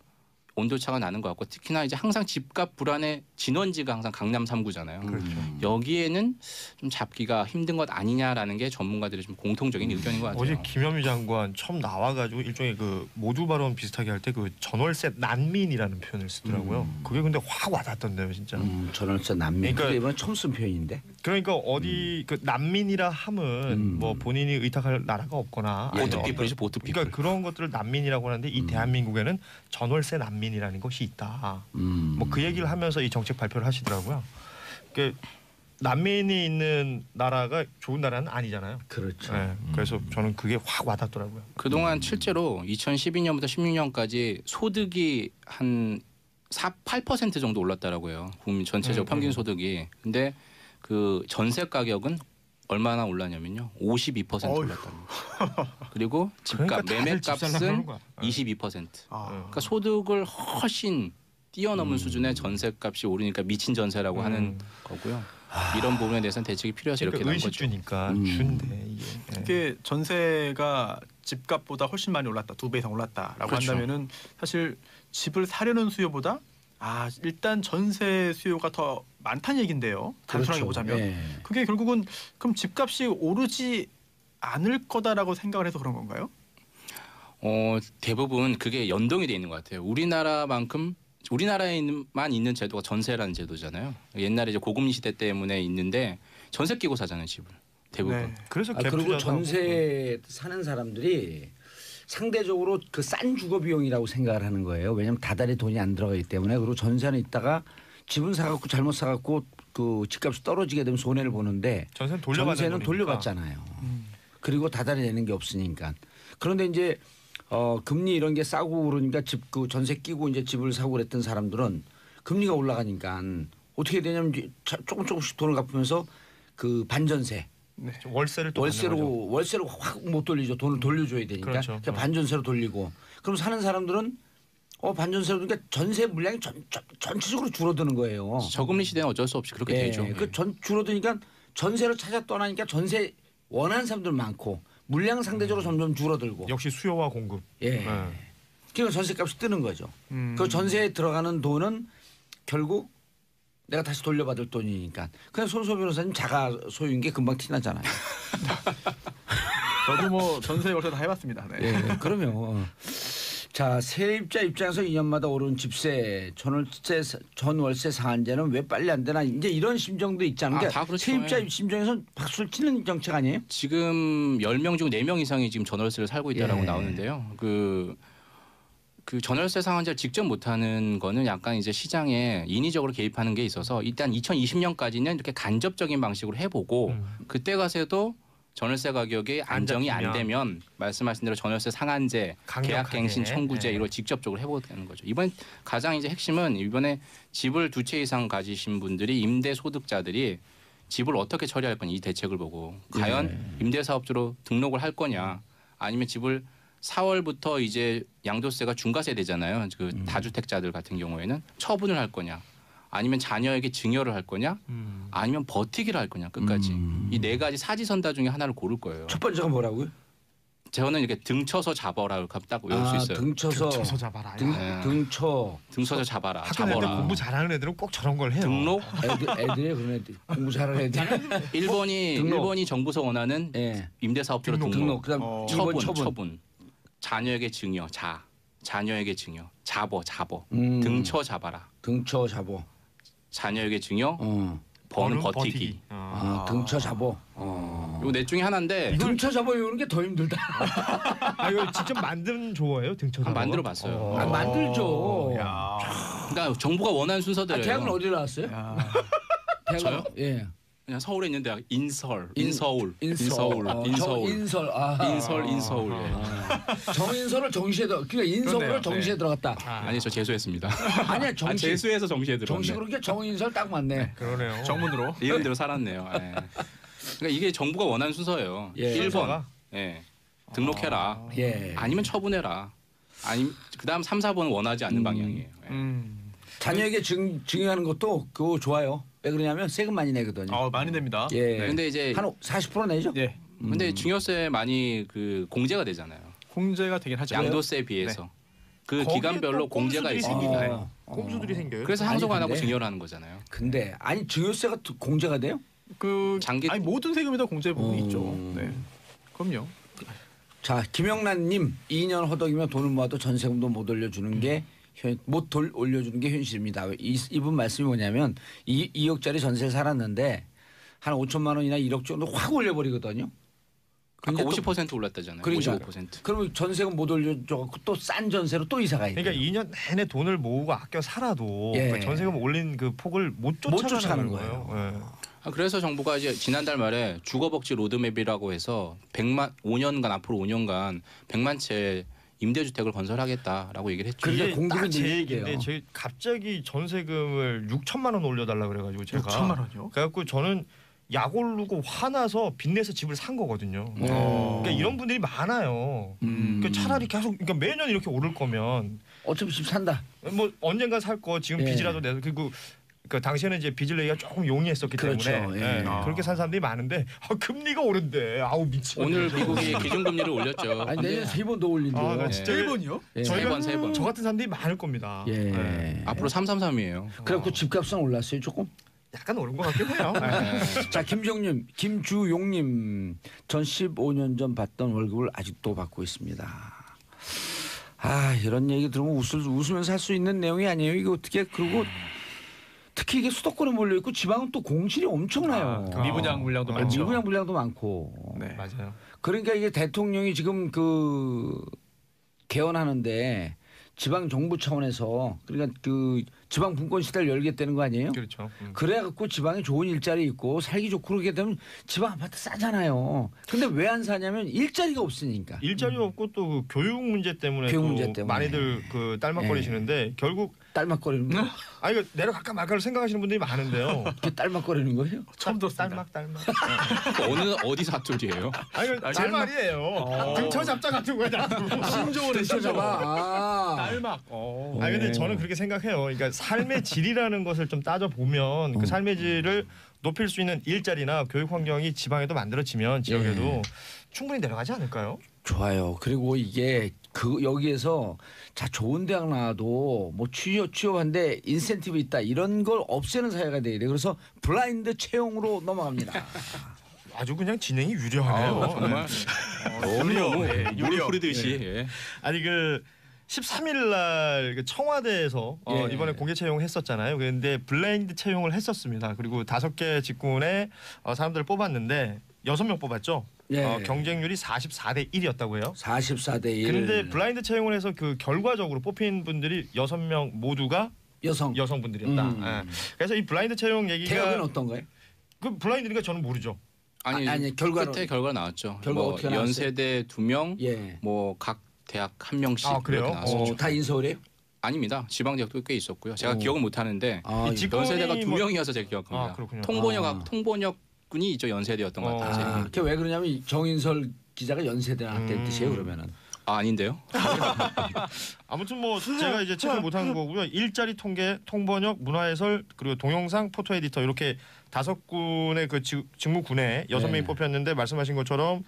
온도차가 나는 것 같고 특히나 이제 항상 집값 불안의 진원지가 항상 강남 3구잖아요. 그렇죠. 여기에는 좀 잡기가 힘든 것 아니냐라는 게 전문가들의 좀 공통적인 의견인 것 같아요. 어제 김현미 장관 처음 나와가지고 일종의 그 모두 발언 비슷하게 할 때 그 전월세 난민이라는 표현을 쓰더라고요. 그게 근데 확 와닿던데요, 진짜. 전월세 난민. 그러니까- 그러니까 이번 처음 쓴 표현인데. 그러니까 어디 그 난민이라 함은 뭐 본인이 의탁할 나라가 없거나 아니면 보트피플이죠, 보트피플. 그러니까 그런 것들을 난민이라고 하는데 이 대한민국에는 전월세 난민이라는 것이 있다. 뭐 그 얘기를 하면서 이 정책 발표를 하시더라고요. 그 난민이 있는 나라가 좋은 나라는 아니잖아요. 그렇죠. 네, 그래서 저는 그게 확 와닿더라고요. 그동안 실제로 2012년부터 16년까지 소득이 한 8% 정도 올랐다라고요. 국민 전체적 평균 소득이. 근데 그 전세 가격은 얼마나 올랐냐면요. 52% 올랐답니다. 그리고 집값, 그러니까 다들 집 살려고 하는 매매값은 거야. 22%. 아. 그러니까 소득을 훨씬 뛰어넘은 수준의 전세값이 오르니까 미친 전세라고 하는 거고요. 이런 부분에 대해서는 대책이 필요해서 이렇게 그러니까 나온 거죠. 의식주니까 준대 이게. 네. 이게 전세가 집값보다 훨씬 많이 올랐다, 2배 이상 올랐다라고 그렇죠. 한다면은 사실 집을 사려는 수요보다 일단 전세 수요가 더 많다는 얘긴데요. 단순하게 그렇죠. 보자면 예. 그게 결국은 그럼 집값이 오르지 않을 거다라고 생각을 해서 그런 건가요? 대부분 그게 연동이 돼 있는 것 같아요. 우리나라에만 있는 제도가 전세라는 제도잖아요. 옛날에 이제 고금리 시대 때문에 있는데 전세 끼고 사잖아요, 집을. 대부분. 네. 그래서 갭 그리고 투자도 하고. 전세 사는 사람들이 상대적으로 그 싼 주거 비용이라고 생각을 하는 거예요. 왜냐하면 다달이 돈이 안 들어가기 때문에. 그리고 전세는 있다가 집은 사갖고 잘못 사갖고 그 집값이 떨어지게 되면 손해를 보는데 전세는 전세는 거니까. 돌려받잖아요. 그리고 다달이 내는 게 없으니까. 그런데 이제 금리 이런 게 싸고 그러니까 집 그 전세 끼고 이제 집을 사고 그랬던 사람들은 금리가 올라가니까 어떻게 되냐면 조금씩 돈을 갚으면서 그 반전세 월세를 또 받는 거죠. 월세로 확 못 돌리죠. 돈을 돌려줘야 되니까 그렇죠. 그러니까 반전세로 돌리고 그럼 사는 사람들은 반전세로 그러니까 전세 물량이 전체적으로 줄어드는 거예요. 저금리 시대는 어쩔 수 없이 그렇게 되죠. 줄어드니까 전세로 찾아 떠나니까 전세 원하는 사람들 많고 물량 상대적으로 점점 줄어들고. 역시 수요와 공급. 예. 네. 그러니까 전세값이 뜨는 거죠. 그 전세에 들어가는 돈은 결국 내가 다시 돌려받을 돈이니까. 그냥 손소 변호사님 자가 소유인 게 금방 티나잖아요. 저도 뭐 전세 월세 다 해봤습니다. 네. 예. 그러면 자, 세입자 입장에서 2년마다 오르는 집세, 전월세 상한제는 왜 빨리 안 되나 이제 이런 심정도 있잖아요. 그러니까 다 그렇죠. 세입자 심정에서는 박수를 치는 정책 아니에요? 지금 10명 중 4명 이상이 지금 전월세를 살고 있다라고 예. 나오는데요. 그 전월세 상한제를 직접 못하는 거는 약간 이제 시장에 인위적으로 개입하는 게 있어서 일단 2020년까지는 이렇게 간접적인 방식으로 해보고 그때 가서도 전월세 가격이 안정이 안 되면 말씀하신 대로 전월세 상한제, 계약갱신 청구제 이걸 직접적으로 해보는 거죠. 이번 가장 이제 핵심은 이번에 집을 2채 이상 가지신 분들이 임대 소득자들이 집을 어떻게 처리할 거냐 이 대책을 보고 과연 임대사업주로 등록을 할 거냐 아니면 집을 4월부터 이제 양도세가 중과세 되잖아요. 그 다주택자들 같은 경우에는 처분을 할 거냐 아니면 자녀에게 증여를 할 거냐 아니면 버티기를 할 거냐 끝까지 이 4가지 사지선다 중에 하나를 고를 거예요. 첫 번째가 뭐라고요? 저는 이렇게 등쳐서 잡아라 딱 외울 수 있어요. 등쳐서 잡아라. 등쳐서 잡아라. 학교 다닐 때 잡아라. 공부 잘하는 애들은 꼭 저런 걸 해요. 등록 애들이 그런 애들 공부 잘하는 애들. 1번이 정부에서 원하는 예. 임대사업주로 등록. 등록. 그다음 2번 처분. 자녀에게 증여. 자녀에게 증여. 잡어. 등쳐 잡아라. 등쳐 잡어. 자녀에게 증여. 버는 버티기. 등쳐 잡어. 요 넷 중에 하나인데 등쳐 잡어 이러는 게 더 힘들다. 이거 직접 만든 조어예요, 등쳐서. 만들어 봤어요. 만들죠. 그러니까 정부가 원하는 순서대로. 대학은 어디 나왔어요? 저요? 예. 그냥 서울에 있는 대학 인서울. 인서울. 인서울. 정인서를 정시에 그러니까 인서울을 그렇네요. 정시에 들어갔다. 아니 저 재수했습니다. 아니야 정시. 재수해서 정시에 들어갔네. 정식으로 그러니까 정인설 딱 맞네. 그러네요. 정문으로. 이름대로 살았네요. 예. 그러니까 이게 정부가 원하는 순서예요. 예. 1번 등록해라. 예. 아니면 처분해라. 아니면 그다음 3, 4번은 원하지 않는 방향이에요. 자녀에게 증여하는 것도 그거 좋아요. 왜 그러냐면 세금 많이 내거든요. 많이 냅니다. 예. 근데 이제 한 40% 내죠? 예. 근데 증여세 많이 그 공제가 되잖아요. 공제가 되긴 하죠. 양도세에 비해서. 그 거기에 기간별로 또 공제가 꼼수들이 있습니다. 생기나요? 꼼수들이 생겨요. 그래서 항소 안 하고 근데- 증여를 하는 거잖아요. 근데 아니 증여세가 공제가 돼요? 장기- 모든 세금에다 공제 부분이 있죠. 네. 그럼요. 자, 김영란님 2년 허덕이며 돈을 모아도 전세금도 못 올려주는 게 올려주는 게 현실입니다. 이분 말씀이 뭐냐면 2억짜리 전세를 살았는데 한 5천만 원이나 1억 정도 확 올려버리거든요. 아까 근데 또- 50% 올랐다잖아요. 그러니까 55%. 그러면 전세금 못 올려줘갖고 또 싼 전세로 또 이사 가야 돼. 그러니까 2년 내내 돈을 모으고 아껴 살아도 예. 그 전세금 올린 그 폭을 못 쫓아가는 쫓아가는 거예요. 거예요. 그래서 정부가 이제 지난달 말에 주거복지 로드맵이라고 해서 5년간 앞으로 5년간 100만 채 임대주택을 건설하겠다라고 얘기를 했죠. 그러니까 이게 공급이 딱제 늘리게요. 얘기인데 제 갑자기 전세금을 6천만 원 올려달라 그래가지고 제가 6천만 원이요? 그래갖고 저는 약 오르고 화나서 빚내서 집을 산 거거든요. 그러니까 이런 분들이 많아요. 그러니까 차라리 계속 그러니까 매년 이렇게 오를 거면 어차피 집 산다. 뭐 언젠가 살 거 지금 예. 빚이라도 내서 그리고 그 당시에는 이제 빚을 내기가 조금 용이했었기 그렇죠. 때문에 예. 그렇게 산 사람들이 많은데 금리가 오른대. 아우 미친. 오늘 미국이 기준금리를 올렸죠. 아니 내년 3번 더 올린대요. 아, 나 진짜 1번이요? 예. 저희가 세 번. 저 같은 사람들이 많을 겁니다. 예. 네. 앞으로 333이에요. 그래갖고 집값은 올랐어요 조금. 약간 오른 것 같긴 해요. 자, 김정님, 김주용님, 전 15년 전 받던 월급을 아직도 받고 있습니다. 아, 이런 얘기 들으면 웃으면서 할 수 있는 내용이 아니에요. 이거 어떻게 그리고 특히 이게 수도권에 몰려 있고 지방은 또 공실이 엄청나요. 미분양 물량도 많죠. 미분양 물량도 많고. 네. 맞아요. 그러니까 이게 대통령이 지금 그 개헌하는데 지방 정부 차원에서 그러니까 그 지방 분권 시대를 열겠다는 거 아니에요? 그렇죠. 그래 갖고 지방에 좋은 일자리 있고 살기 좋고 그러게 되면 지방 아파트 싸잖아요. 근데 왜 안 사냐면 일자리가 없으니까. 일자리 없고 또그 교육 문제 때문에 교육 또 문제 때문에. 많이들 그 딸막거리시는데 결국 딸막거리는 거. 이거 내려갈까 말까를 생각하시는 분들이 많은데요. 그게 딸막거리는 거예요? 처음 들었습니다. 딸막. 어디 사투리예요? 이거 제 말이에요. 등쳐 잡자 같은 거야. 신조어를 잡아. 딸막. 근데 저는 그렇게 생각해요. 그러니까 삶의 질이라는 것을 좀 따져 보면 그 삶의 질을 높일 수 있는 일자리나 교육 환경이 지방에도 만들어지면 지역에도 충분히 내려가지 않을까요? 좋아요. 그리고 이게 그 여기에서 자 좋은 대학 나와도 뭐 취업한데 인센티브 있다 이런 걸 없애는 사회가 돼야 돼. 그래서 블라인드 채용으로 넘어갑니다. 아주 그냥 진행이 유려하네요. 정말 너무 유리요. 예, 물 유리요. 뿌리듯이. 예. 아니 그 13일 날 청와대에서 예. 이번에 공개 채용했었잖아요. 근데 블라인드 채용을 했었습니다. 그리고 5개 직군에 사람들을 뽑았는데 6명 뽑았죠. 예. 경쟁률이 44대 1이었다고 해요. 44대 1. 그런데 블라인드 채용을 해서 그 결과적으로 뽑힌 분들이 6명 모두가 여성분들이었다. 예. 그래서 이 블라인드 채용 얘기가 대학은 어떤가요? 그 블라인드니까 저는 모르죠. 아니 결과는 끝에 결과 나왔죠. 결과 뭐 어떻게 나왔어요? 연세대 2명, 예. 뭐 각 대학 1명씩 아, 그래요? 이렇게 나왔었죠. 다 인서울이에요? 아닙니다. 지방 대학도 꽤 있었고요. 제가 기억은 못 하는데 아, 이 직군이 연세대가 뭐- 2명이어서 제가 기억합니다. 아, 그렇군요. 통번역군이 저 연세대였던 것 같아요. 제 기억에. 그게 왜 그러냐면 정인설 기자가 연세대 나왔다는 뜻이에요. 그러면은. 아닌데요? 아무튼 뭐 제가 이제 체크 못한 거고요. 일자리 통계, 통번역, 문화해설 그리고 동영상, 포토 에디터 이렇게 5군의 그 직무군에 6명이 네. 뽑혔는데 말씀하신 것처럼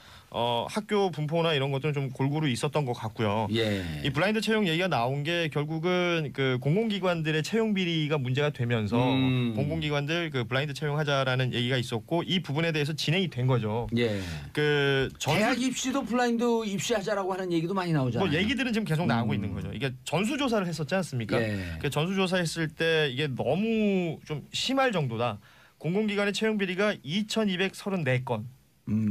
학교 분포나 이런 것들은 좀 골고루 있었던 것 같고요. 예. 이 블라인드 채용 얘기가 나온 게 결국은 그 공공기관들의 채용 비리가 문제가 되면서 공공기관들 그 블라인드 채용하자라는 얘기가 있었고 이 부분에 대해서 진행이 된 거죠. 예. 그 대학 입시도 블라인드 입시하자라고 하는 얘기도 많이 나오잖아요. 뭐 얘기들은 지금 계속 나오고 있는 거죠. 이게 전수조사를 했었지 않습니까? 예. 그 전수조사했을 때 이게 너무 좀 심할 정도다. 공공기관의 채용 비리가 2,234건.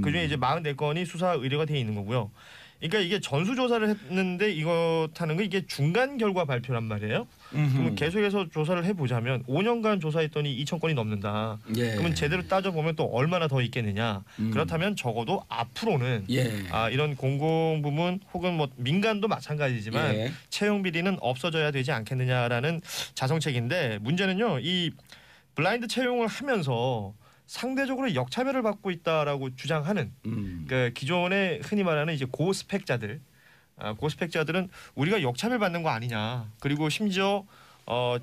그중에 이제 44건이 수사 의뢰가 돼 있는 거고요. 그러니까 이게 전수조사를 했는데 이거 타는 거 이게 중간 결과 발표란 말이에요. 그러면 계속해서 조사를 해보자면 5년간 조사했더니 2,000건이 넘는다. 예. 그러면 제대로 따져보면 또 얼마나 더 있겠느냐. 그렇다면 적어도 앞으로는 예. 이런 공공부문 혹은 뭐 민간도 마찬가지지만 예. 채용 비리는 없어져야 되지 않겠느냐라는 자성책인데 문제는요. 이 블라인드 채용을 하면서 상대적으로 역차별을 받고 있다라고 주장하는 그 기존에 흔히 말하는 이제 고스펙자들, 고스펙자들은 우리가 역차별 받는 거 아니냐. 그리고 심지어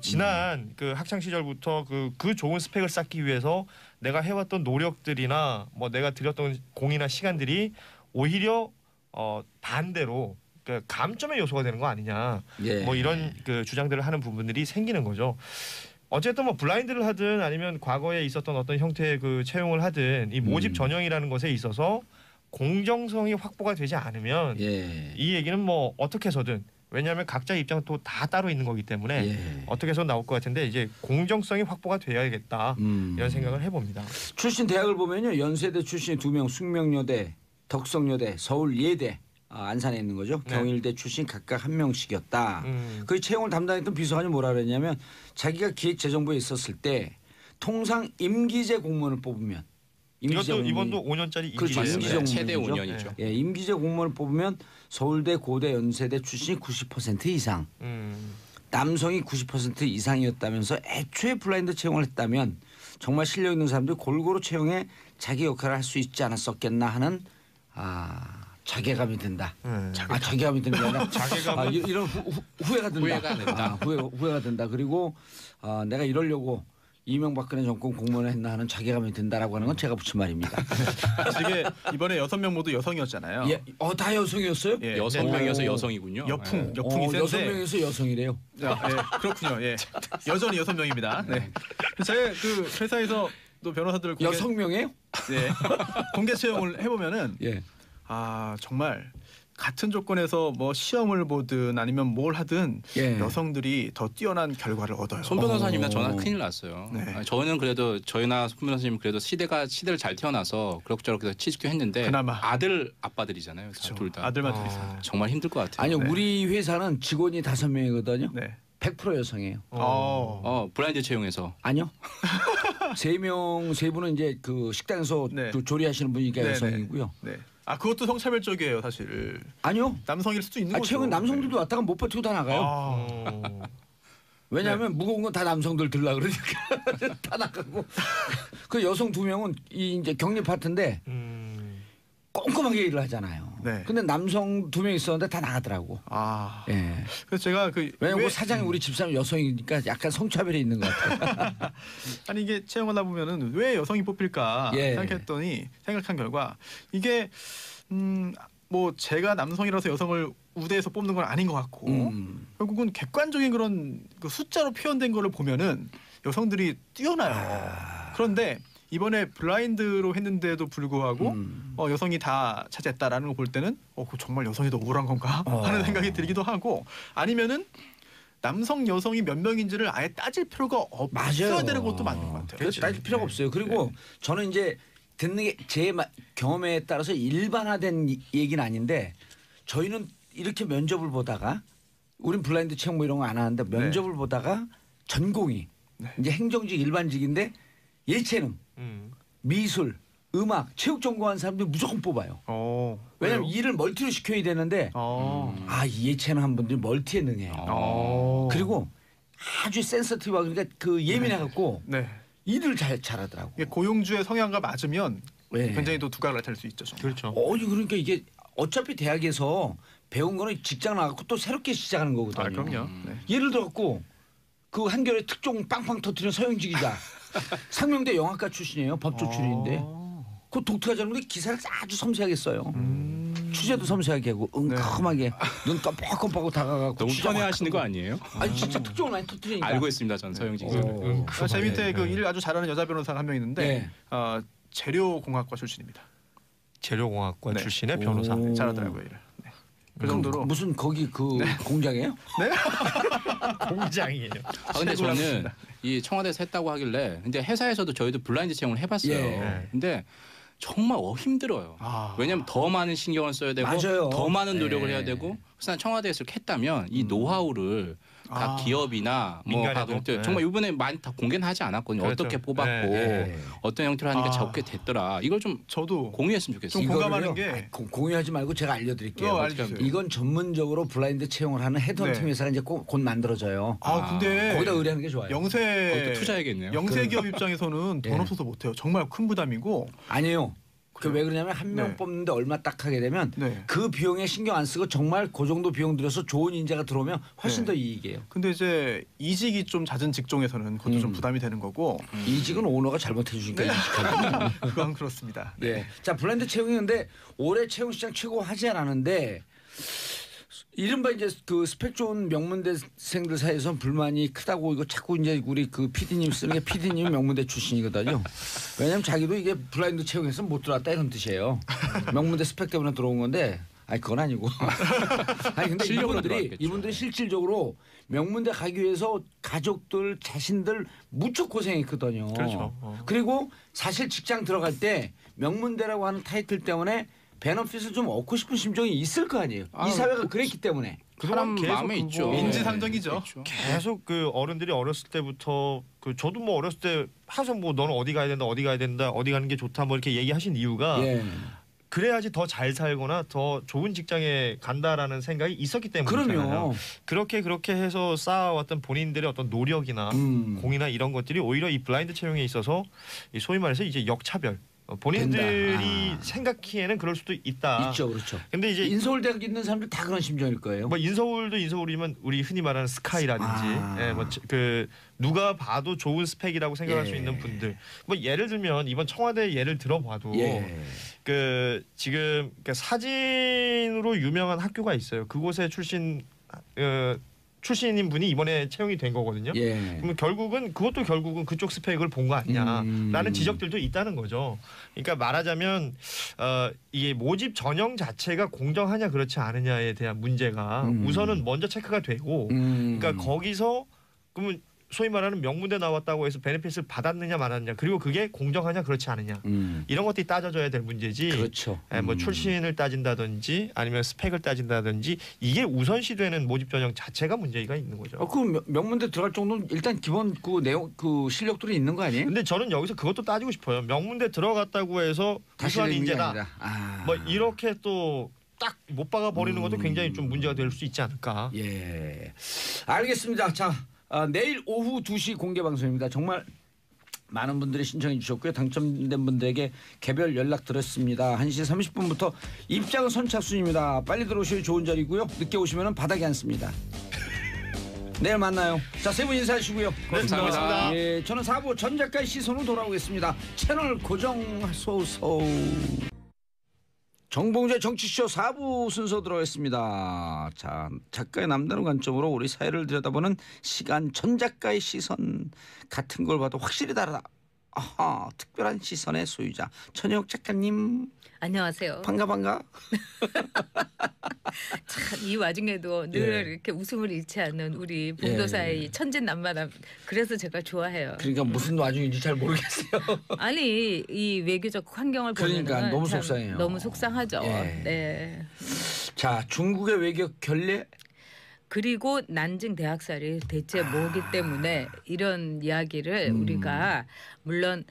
지난 그 학창 시절부터 그 좋은 스펙을 쌓기 위해서 내가 해왔던 노력들이나 뭐 내가 들였던 공이나 시간들이 오히려 반대로 그 감점의 요소가 되는 거 아니냐. 예. 뭐 이런 그 주장들을 하는 부분들이 생기는 거죠. 어쨌든 뭐 블라인드를 하든 아니면 과거에 있었던 어떤 형태의 그 채용을 하든 이 모집 전형이라는 것에 있어서 공정성이 확보가 되지 않으면 예. 이 얘기는 뭐 어떻게 해서든 왜냐하면 각자 입장은 또 다 따로 있는 거기 때문에 예. 어떻게 해서 나올 것 같은데 이제 공정성이 확보가 돼야겠다 이런 생각을 해봅니다. 출신 대학을 보면요. 연세대 출신이 2명, 숙명여대, 덕성여대, 서울예대, 안산에 있는 거죠. 네. 경일대 출신 각각 1명씩이었다. 그 채용을 담당했던 비서관이 뭐라 그랬냐면 자기가 기획재정부에 있었을 때 통상 임기제 공무원을 뽑으면 임기제 이것도 공무원이- 이번도 5년짜리 그렇죠. 임기제예요. 임기제 공무원이죠. 최대 5년이죠. 예, 임기제 공무원을 뽑으면 서울대, 고대, 연세대 출신이 90% 이상, 남성이 90% 이상이었다면서 애초에 블라인드 채용을 했다면 정말 실력 있는 사람들이 골고루 채용해 자기 역할을 할 수 있지 않았었겠나 하는 자괴감이 든다. 자괴감이 드는 게 아니라 이런 후회가 든다. 후회가 된다. 후회가 든다. 그리고 내가 이러려고 이명박근혜 정권 공무원을 했나 하는 자괴감이 든다라고 하는 건 제가 붙인 말입니다. 이게 이번에 6명 모두 여성이었잖아요. 예, 다 여성이었어요? 예. 6명이어서 여성이군요. 여풍이 여섯 센데. 명에서 여성이래요. 그렇군요. 예. 여전히 6명입니다. 네. 제가 그 회사에서 또 변호사들 여성명이에요? 네. 공개 채용을 해보면은 예. 정말 같은 조건에서 뭐 시험을 보든 아니면 뭘 하든 예. 여성들이 더 뛰어난 결과를 얻어요. 손 변호사님이나 저나 큰일 났어요. 네. 저는 그래도 저희나 손 변호사님 그래도 시대를 잘 태어나서 그럭저럭 취직도 했는데 그나마. 아빠들이잖아요. 그렇죠. 둘 다. 아들만 둘 이상. 정말 힘들 것 같아요. 아니요, 네. 우리 회사는 직원이 5명이거든요. 네. 100% 여성이에요. 블라인드 채용에서 아니요. 3분은 이제 그 식당에서 네. 그 조리하시는 분이니까 네, 여성이고요. 네. 그것도 성차별적이에요, 사실. 아니요. 남성일 수도 있는 거죠. 최근 남성들도 왔다가 못 버티고 다 나가요. 왜냐하면 무거운 건 다 남성들 들라 그러니까 다 나가고. 그 여성 2명은 이제 격리 파트인데 꼼꼼하게 일을 하잖아요. 네. 근데 남성 2명 있었는데 다 나가더라고. 예. 그래서 제가 왜냐면 사장이 우리 집사람 여성이니까 약간 성차별이 있는 것 같아요. 아니 이게 채용하다 보면은 왜 여성이 뽑힐까 예. 생각한 결과 이게 뭐 제가 남성이라서 여성을 우대해서 뽑는 건 아닌 것 같고 결국은 객관적인 그런 그 숫자로 표현된 거를 보면은 여성들이 뛰어나요. 그런데 이번에 블라인드로 했는데도 불구하고 여성이 다 차지했다라는 걸 볼 때는 그거 정말 여성이 더 우울한 건가 하는 생각이 들기도 하고 아니면은 남성 여성이 몇 명인지를 아예 따질 필요가 없어야 되는 것도 맞는 것 같아요. 그렇죠. 따질 필요가 없어요. 그리고 저는 이제 듣는 게 제 경험에 따라서 일반화된 얘기는 아닌데 저희는 이렇게 면접을 보다가 우린 블라인드 체험 뭐 이런 거 안 하는데 면접을 보다가 전공이 이제 행정직 일반직인데 예체능, 미술, 음악, 체육 전공한 사람들 무조건 뽑아요. 왜냐하면 일을 멀티로 시켜야 되는데 이 예체능 한 분들이 멀티에 능해요. 그리고 아주 센서티브하고 그러니까 그 예민해갖고 일을 잘하더라고. 고용주의 성향과 맞으면 굉장히 또 두각을 나타낼 수 있죠. 정말. 그렇죠. 그러니까 이게 어차피 대학에서 배운 거는 직장 나가고 또 새롭게 시작하는 거거든요. 그럼요. 예를 들어갖고 그 한겨레 특종 빵빵 터트리는 서영지 기자 상명대 영화과 출신이에요. 법조 출신인데 그 독특하잖아요. 기사를 아주 섬세하게 써요. 취재도 섬세하게 하고 은큼하게 눈 깜빡깜빡하고 다가가고 너무 편해하시는 거 아니에요? 아니 진짜 특종을 많이 터트리니까. 알고 있습니다. 전 서영지 기자는. 제 밑에 그 일을 아주 잘하는 여자 변호사가 한 명 있는데 재료공학과 출신입니다. 재료공학과 출신의 변호사. 잘하더라고요 일을. 그 정도로 무슨 거기 그 공장이에요? 공장이에요. 근데 저는 이 청와대에서 했다고 하길래 근데 회사에서도 저희도 블라인드 채용을 해봤어요. 근데 정말 힘들어요. 왜냐하면 더 많은 신경을 써야 되고 맞아요. 더 많은 노력을 해야 되고 그래서 청와대에서 이렇게 했다면 이 노하우를 각 기업이나 뭐 가공들 정말 이번에 많이 다 공개는 하지 않았거든요. 그렇죠. 어떻게 뽑았고 어떤 형태로 하니까 적게 됐더라. 이걸 좀 저도 공유했으면 좋겠어요. 좀 공감하는 게 공유하지 말고 제가 알려드릴게요. 알려주세요. 이건 전문적으로 블라인드 채용을 하는 헤드헌팅 회사가 이제 곧 만들어져요. 근데 거기다 의뢰하는 게 좋아요. 거기다 투자해야겠네요. 영세 기업 입장에서는 돈 없어서 못해요. 정말 큰 부담이고. 아니에요. 그 왜 그러냐면 한 명 뽑는데 얼마 딱 하게 되면 그 비용에 신경 안 쓰고 정말 그 정도 비용 들여서 좋은 인재가 들어오면 훨씬 더 이익이에요. 근데 이제 이직이 좀 잦은 직종에서는 그것도 좀 부담이 되는 거고. 이직은 오너가 잘못해 주니까 이직하고. 그건 그렇습니다. 자 블라인드 채용이는데 올해 채용 시장 최고 하지 않았는데 이른바 이제 그 스펙 좋은 명문대생들 사이에서 불만이 크다고 이거 자꾸 이제 우리 그 PD님 쓰는 게 PD님이 명문대 출신이거든요. 왜냐하면 자기도 이게 블라인드 채용해서 못 들어왔다 이런 뜻이에요. 명문대 스펙 때문에 들어온 건데 그건 아니고. 근데 이분들이 실질적으로 명문대 가기 위해서 가족들 자신들 무척 고생했거든요. 그렇죠. 그리고 사실 직장 들어갈 때 명문대라고 하는 타이틀 때문에 베너핏을 좀 얻고 싶은 심정이 있을 거 아니에요. 이 사회가 그랬기 때문에. 사람 마음에 있죠. 인지상정이죠. 계속 그 어른들이 어렸을 때부터 저도 뭐 어렸을 때 항상 뭐 너는 어디 가야 된다, 어디 가야 된다, 어디 가는 게 좋다 뭐 이렇게 얘기하신 이유가 그래야지 더 잘 살거나 더 좋은 직장에 간다라는 생각이 있었기 때문이잖아요. 그럼요. 그렇게 해서 쌓아왔던 본인들의 어떤 노력이나 공이나 이런 것들이 오히려 이 블라인드 채용에 있어서 소위 말해서 이제 역차별. 본인들이 생각하기에는 그럴 수도 있다. 있죠, 그렇죠. 근데 이제 인서울 대학 있는 사람들 다 그런 심정일 거예요. 뭐 인서울도 인서울이면 우리 흔히 말하는 스카이라든지, 뭐 그 누가 봐도 좋은 스펙이라고 생각할 수 있는 분들. 뭐 예를 들면 이번 청와대 예를 들어봐도 그 지금 사진으로 유명한 학교가 있어요. 그곳에 출신인 분이 이번에 채용이 된 거거든요. 그러면 그것도 결국은 그쪽 스펙을 본 거 아니냐라는 지적들도 있다는 거죠. 그러니까 말하자면 이게 모집 전형 자체가 공정하냐 그렇지 않느냐에 대한 문제가 우선은 먼저 체크가 되고, 그러니까 거기서 그러면 소위 말하는 명문대 나왔다고 해서 베네핏을 받았느냐 말았느냐, 그리고 그게 공정하냐 그렇지 않느냐, 이런 것들이 따져져야 될 문제지. 그렇죠. 뭐 출신을 따진다든지 아니면 스펙을 따진다든지 이게 우선시되는 모집 전형 자체가 문제가 있는 거죠. 그 명문대 들어갈 정도는 일단 기본 그 내용 그 실력들이 있는 거 아니에요? 근데 저는 여기서 그것도 따지고 싶어요. 명문대 들어갔다고 해서 우수한 인재다. 뭐 이렇게 또 딱 못 박아 버리는 것도 굉장히 좀 문제가 될 수 있지 않을까. 알겠습니다. 자. 내일 오후 2시 공개 방송입니다. 정말 많은 분들이 신청해 주셨고요. 당첨된 분들에게 개별 연락 드렸습니다. 1시 30분부터 입장은 선착순입니다. 빨리 들어오셔야 좋은 자리고요. 늦게 오시면 바닥에 앉습니다. 내일 만나요. 자, 세 분 인사하시고요. 감사합니다. 저는 4부 전 작가의 시선으로 돌아오겠습니다. 채널 고정하소서. 정봉재 정치쇼 4부 순서 들어가겠습니다. 자, 작가의 남다른 관점으로 우리 사회를 들여다보는 시간, 전 작가의 시선. 같은 걸 봐도 확실히 다르다. 아하, 특별한 시선의 소유자 천혜옥 작가님 안녕하세요. 반가. 참, 이 와중에도 늘 예. 이렇게 웃음을 잃지 않는 우리 봉도사의 예. 천진난만함. 그래서 제가 좋아해요. 그러니까 무슨 와중인지 잘 모르겠어요. 아니 이 외교적 환경을 그러니까 보면 너무 속상해요. 너무 속상하죠. 예. 네. 자, 중국의 외교 결례. 그리고 난징 대학살이 대체 뭐기 때문에 이런 이야기를 우리가 물론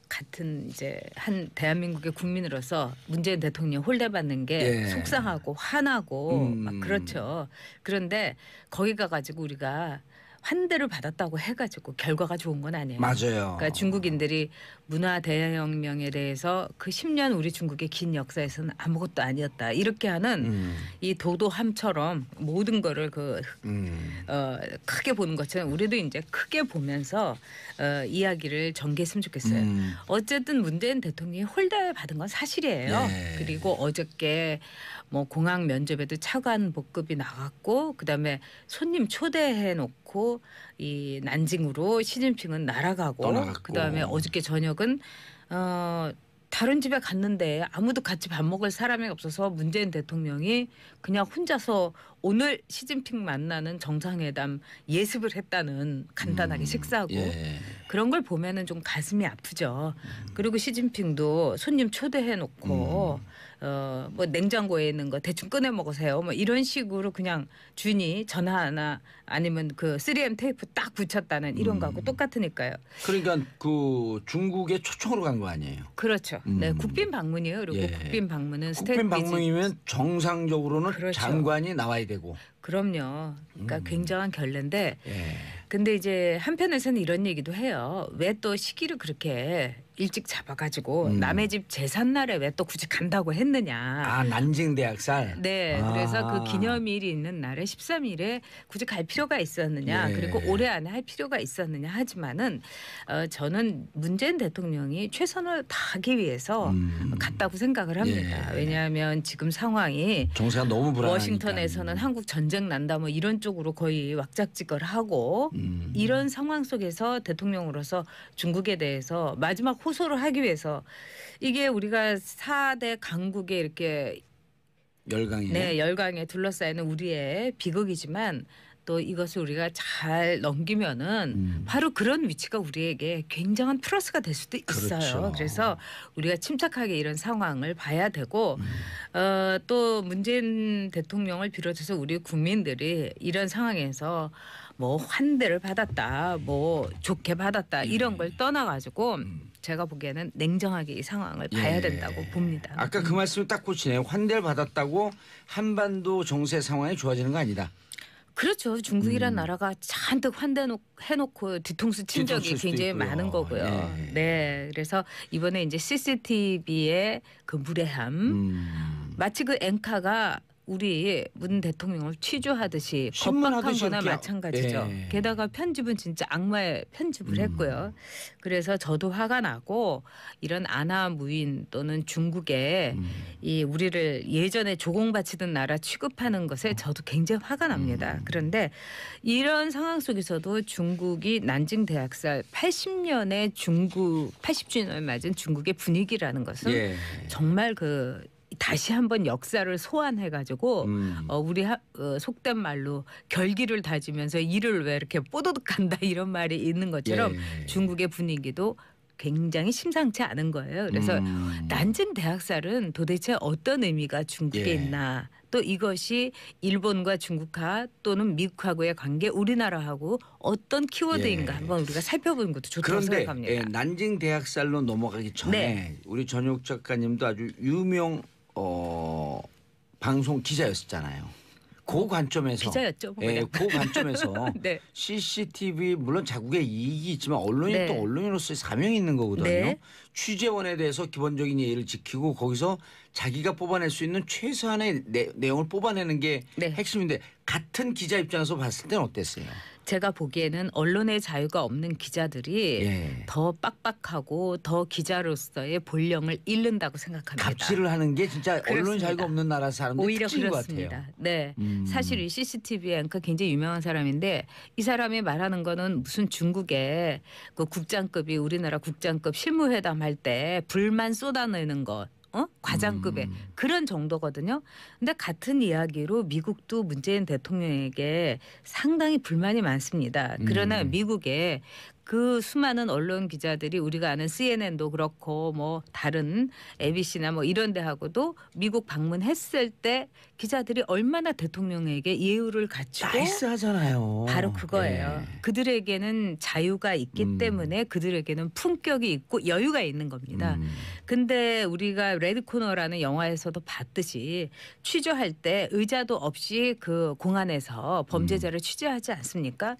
같은 이제 한 대한민국의 국민으로서 문재인 대통령 홀대받는 게 예. 속상하고 화나고 막 그렇죠. 그런데 거기 가가지고 우리가 환대를 받았다고 해가지고 결과가 좋은 건 아니에요. 맞아요. 그러니까 중국인들이 문화 대혁명에 대해서 그 10년 우리 중국의 긴 역사에서는 아무것도 아니었다 이렇게 하는 이 도도함처럼 모든 거를 크게 보는 것처럼 우리도 이제 크게 보면서 이야기를 전개했으면 좋겠어요. 어쨌든 문재인 대통령이 홀대 받은 건 사실이에요. 네. 그리고 어저께 뭐 공항 면접에도 차관 복급이 나갔고 그다음에 손님 초대해 놓고 이 난징으로 시진핑은 날아가고 떠나갔고. 그다음에 어저께 저녁은 다른 집에 갔는데 아무도 같이 밥 먹을 사람이 없어서 문재인 대통령이 그냥 혼자서 오늘 시진핑 만나는 정상회담 예습을 했다는 간단하게 식사하고 예. 그런 걸 보면은 좀 가슴이 아프죠. 그리고 시진핑도 손님 초대해 놓고 뭐 냉장고에 있는 거 대충 꺼내 먹으세요. 뭐 이런 식으로 그냥 주인이 전화 하나 아니면 그 3M 테이프 딱 붙였다는 이런 거하고 똑같으니까요. 그러니까 그 중국에 초청으로 간 거 아니에요. 그렇죠. 네, 국빈 방문이에요. 그리고 예. 국빈 방문은 스테이트 국빈 방문이면 정상적으로는 그렇죠. 장관이 나와야 되고. 그럼요. 그러니까 굉장한 결례인데 예. 근데 이제 한편에서는 이런 얘기도 해요. 왜 또 시기를 그렇게 일찍 잡아가지고 남의 집 제삿날에 왜 또 굳이 간다고 했느냐. 아, 난징 대학살. 네, 아. 그래서 그 기념일이 있는 날에 13일에 굳이 갈 필요가 있었느냐, 예. 그리고 올해 안에 할 필요가 있었느냐 하지만은 저는 문재인 대통령이 최선을 다하기 위해서 갔다고 생각을 합니다. 예. 왜냐하면 지금 상황이 정세가 너무 불안하니까. 워싱턴에서는 한국 전쟁 난다 뭐 이런 쪽으로 거의 왁작지껄 하고 이런 상황 속에서 대통령으로서 중국에 대해서 마지막 호소를 하기 위해서 이게 우리가 4대 강국에 이렇게 열강이. 네, 열강에 둘러싸이는 우리의 비극이지만 또 이것을 우리가 잘 넘기면은 바로 그런 위치가 우리에게 굉장한 플러스가 될 수도 있어요. 그렇죠. 그래서 우리가 침착하게 이런 상황을 봐야 되고 또 문재인 대통령을 비롯해서 우리 국민들이 이런 상황에서 뭐 환대를 받았다, 뭐 좋게 받았다 이런 걸 떠나가지고 제가 보기에는 냉정하게 이 상황을 봐야 예. 된다고 봅니다. 아까 그 말씀을 딱 꽂히네요. 환대를 받았다고 한반도 정세 상황이 좋아지는 거 아니다. 그렇죠. 중국이란 나라가 잔뜩 해놓고 뒤통수 친 적이 뒤통수일 수도 굉장히 있고요. 많은 거고요. 예. 네, 그래서 이번에 이제 CCTV의 그 무례함, 마치 그 앵카가 우리 문 대통령을 취조하듯이 겁박한 신문하듯이 거나 이렇게 마찬가지죠. 예. 게다가 편집은 진짜 악마의 편집을 했고요. 그래서 저도 화가 나고 이런 아나 무인 또는 중국에 이 우리를 예전에 조공바치던 나라 취급하는 것에 저도 굉장히 화가 납니다. 그런데 이런 상황 속에서도 중국이 난징 대학살 80년의 중국 80주년을 맞은 중국의 분위기라는 것은 예. 정말 그 다시 한번 역사를 소환해가지고 우리 속된 말로 결기를 다지면서 이를 왜 이렇게 뽀드득한다 이런 말이 있는 것처럼 예. 중국의 분위기도 굉장히 심상치 않은 거예요. 그래서 난징 대학살은 도대체 어떤 의미가 중국에 예. 있나 또 이것이 일본과 중국과 또는 미국하고의 관계 우리나라하고 어떤 키워드인가 예. 한번 우리가 살펴보는 것도 좋다고 그런데 생각합니다. 난징 대학살로 넘어가기 전에 네. 우리 전효 작가님도 아주 유명 방송 기자였었잖아요. 그 관점에서 기자였죠, 뭐 예, 그냥. 그 관점에서 네. CCTV 물론 자국의 이익이 있지만 언론이 네. 또 언론인으로서의 사명이 있는 거거든요. 네. 취재원에 대해서 기본적인 예의를 지키고 거기서 자기가 뽑아낼 수 있는 최소한의 내용을 뽑아내는 게 네. 핵심인데 같은 기자 입장에서 봤을 때는 어땠어요? 제가 보기에는 언론의 자유가 없는 기자들이 예. 더 빡빡하고 더 기자로서의 본령을 잃는다고 생각합니다. 갑질을 하는 게 진짜 언론 그렇습니다. 자유가 없는 나라 사람들 오히려 특징인 것 그렇습니다. 같아요. 네, 사실 이 CCTV 앵커 굉장히 유명한 사람인데 이 사람이 말하는 거는 무슨 중국의 그 국장급이 우리나라 국장급 실무회담 할 때 불만 쏟아내는 것. 과장급의 그런 정도거든요. 근데 같은 이야기로 미국도 문재인 대통령에게 상당히 불만이 많습니다. 그러나 미국에 그 수많은 언론 기자들이 우리가 아는 CNN도 그렇고 뭐 다른 ABC나 뭐 이런 데하고도 미국 방문했을 때 기자들이 얼마나 대통령에게 예우를 갖추고 나이스하잖아요. 바로 그거예요. 예. 그들에게는 자유가 있기 때문에 그들에게는 품격이 있고 여유가 있는 겁니다. 근데 우리가 레드 코너라는 영화에서도 봤듯이 취조할 때 의자도 없이 그 공안에서 범죄자를 취재하지 않습니까?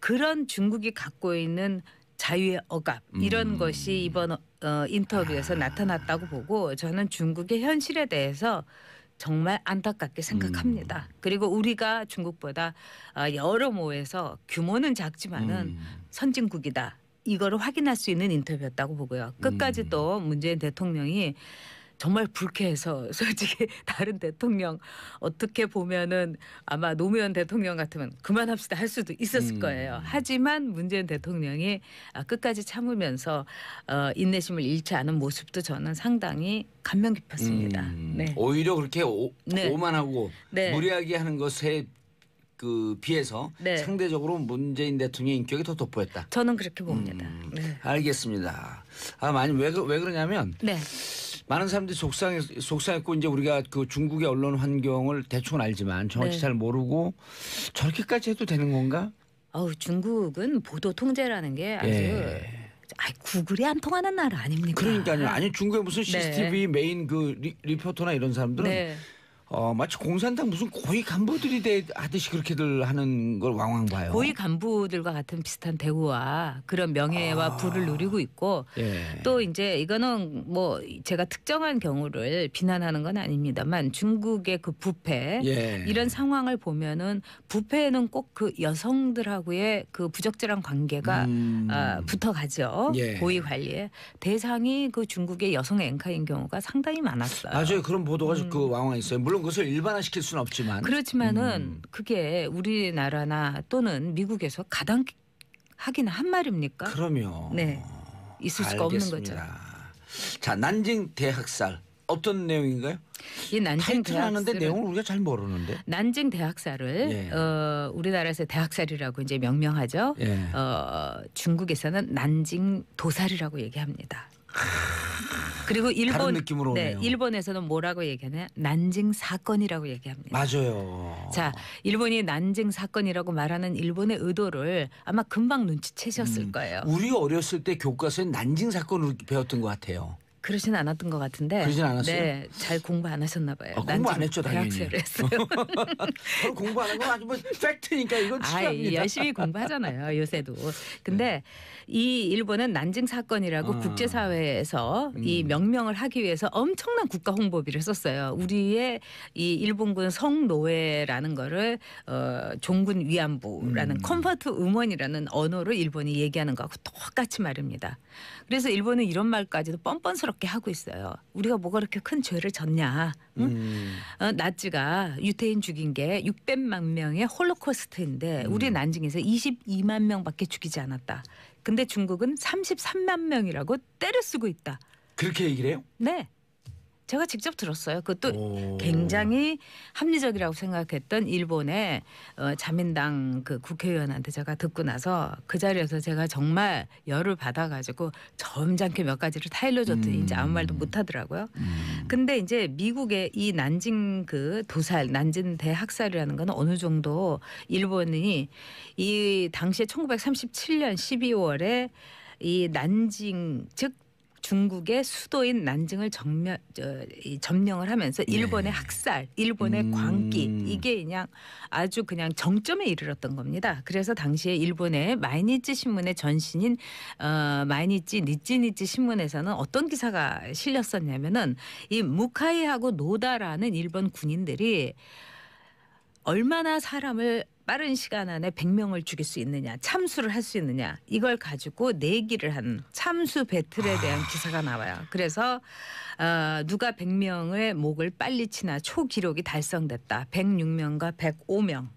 그런 중국이 갖고 있는 자유의 억압 이런 것이 이번 인터뷰에서 나타났다고 보고 저는 중국의 현실에 대해서 정말 안타깝게 생각합니다. 그리고 우리가 중국보다 여러모에서 규모는 작지만은 선진국이다. 이거를 확인할 수 있는 인터뷰였다고 보고요. 끝까지 또 문재인 대통령이 정말 불쾌해서 솔직히 다른 대통령 어떻게 보면은 아마 노무현 대통령 같으면 그만합시다 할 수도 있었을 거예요. 하지만 문재인 대통령이 끝까지 참으면서 인내심을 잃지 않은 모습도 저는 상당히 감명 깊었습니다. 네. 오히려 그렇게 네. 오만하고 네. 무리하게 하는 것에 그 비해서 네. 상대적으로 문재인 대통령의 인격이 더 돋보였다. 저는 그렇게 봅니다. 네. 알겠습니다. 많이 왜 그러냐면 네. 많은 사람들이 속상했고 이제 우리가 그 중국의 언론 환경을 대충은 알지만 정확히 네. 잘 모르고 저렇게까지 해도 되는 건가? 중국은 보도 통제라는 게 아주 예. 구글이 안 통하는 나라 아닙니까? 그러니까요. 아니 중국의 무슨 CCTV 메인 그 리포터나 이런 사람들은 네. 마치 공산당 무슨 고위 간부들이 하듯이 그렇게들 하는 걸 왕왕 봐요. 고위 간부들과 같은 비슷한 대우와 그런 명예와 부를 누리고 있고 예. 또 이제 이거는 뭐 제가 특정한 경우를 비난하는 건 아닙니다만 중국의 그 부패 예. 이런 상황을 보면은 부패에는 꼭 그 여성들하고의 그 부적절한 관계가 붙어가죠. 예. 고위 관리에 대상이 그 중국의 여성 앵커인 경우가 상당히 많았어요. 맞아요. 그런 보도가 그 왕왕 있어요. 물론 그것을 일반화시킬 수는 없지만. 그렇지만은 그게 우리나라나 또는 미국에서 가당 하긴 한 말입니까? 그럼요. 네. 있을 수가 없는 거죠. 자, 난징 대학살 어떤 내용인가요? 이 난징 타이틀 하는데 대학살은 내용을 우리가 잘 모르는데. 난징 대학살을 예. 우리나라에서 대학살이라고 이제 명명하죠. 예. 중국에서는 난징 도살이라고 얘기합니다. 그리고 다른 느낌으로 네, 오네요. 일본에서는 뭐라고 얘기하냐? 난징 사건이라고 얘기합니다. 맞아요. 자, 일본이 난징 사건이라고 말하는 일본의 의도를 아마 금방 눈치채셨을 거예요. 우리 어렸을 때 교과서에 난징 사건을 배웠던 것 같아요. 그러진 않았던 것 같은데. 그러진 않았어요? 네, 잘 공부 안 하셨나 봐요. 공부 안 했죠, 당연히. 대학살을 했어요. 저는 공부하는 건 아주 뭐 팩트니까 이건 치료합니다. 열심히 공부하잖아요, 요새도. 근데 이 일본은 난징 사건이라고 국제사회에서 이 명명을 하기 위해서 엄청난 국가 홍보비를 썼어요. 우리의 이 일본군 성노예라는 거를 종군 위안부라는 컴포트 우먼이라는 언어로 일본이 얘기하는 거하고 똑같이 말입니다. 그래서 일본은 이런 말까지도 뻔뻔스럽게 하고 있어요. 우리가 뭐가 그렇게 큰 죄를 졌냐. 응? 나치가 유태인 죽인 게 600만 명의 홀로코스트인데 우리 난징에서 22만 명밖에 죽이지 않았다. 근데 중국은 33만 명이라고 때를 쓰고 있다. 그렇게 얘기를 해요? 네. 제가 직접 들었어요. 그것도 굉장히 합리적이라고 생각했던 일본의 자민당 그 국회의원한테 제가 듣고 나서 그 자리에서 제가 정말 열을 받아가지고 점잖게 몇 가지를 다 일러줬더니 이제 아무 말도 못하더라고요. 근데 이제 미국의 이 난징 그 도살, 난징 대학살이라는 건 어느 정도 일본이 이 당시에 1937년 12월에 이 난징 즉 중국의 수도인 난징을 점령을 하면서 일본의 학살, 일본의 광기 이게 그냥 아주 그냥 정점에 이르렀던 겁니다. 그래서 당시에 일본의 마이니치 신문의 전신인 마이니치 니찌니찌 신문에서는 어떤 기사가 실렸었냐면은 이 무카이하고 노다라는 일본 군인들이 얼마나 사람을 빠른 시간 안에 100명을 죽일 수 있느냐, 참수를 할 수 있느냐 이걸 가지고 내기를 한 참수 배틀에 대한 기사가 나와요. 그래서 누가 100명의 목을 빨리 치나 초기록이 달성됐다. 106명과 105명.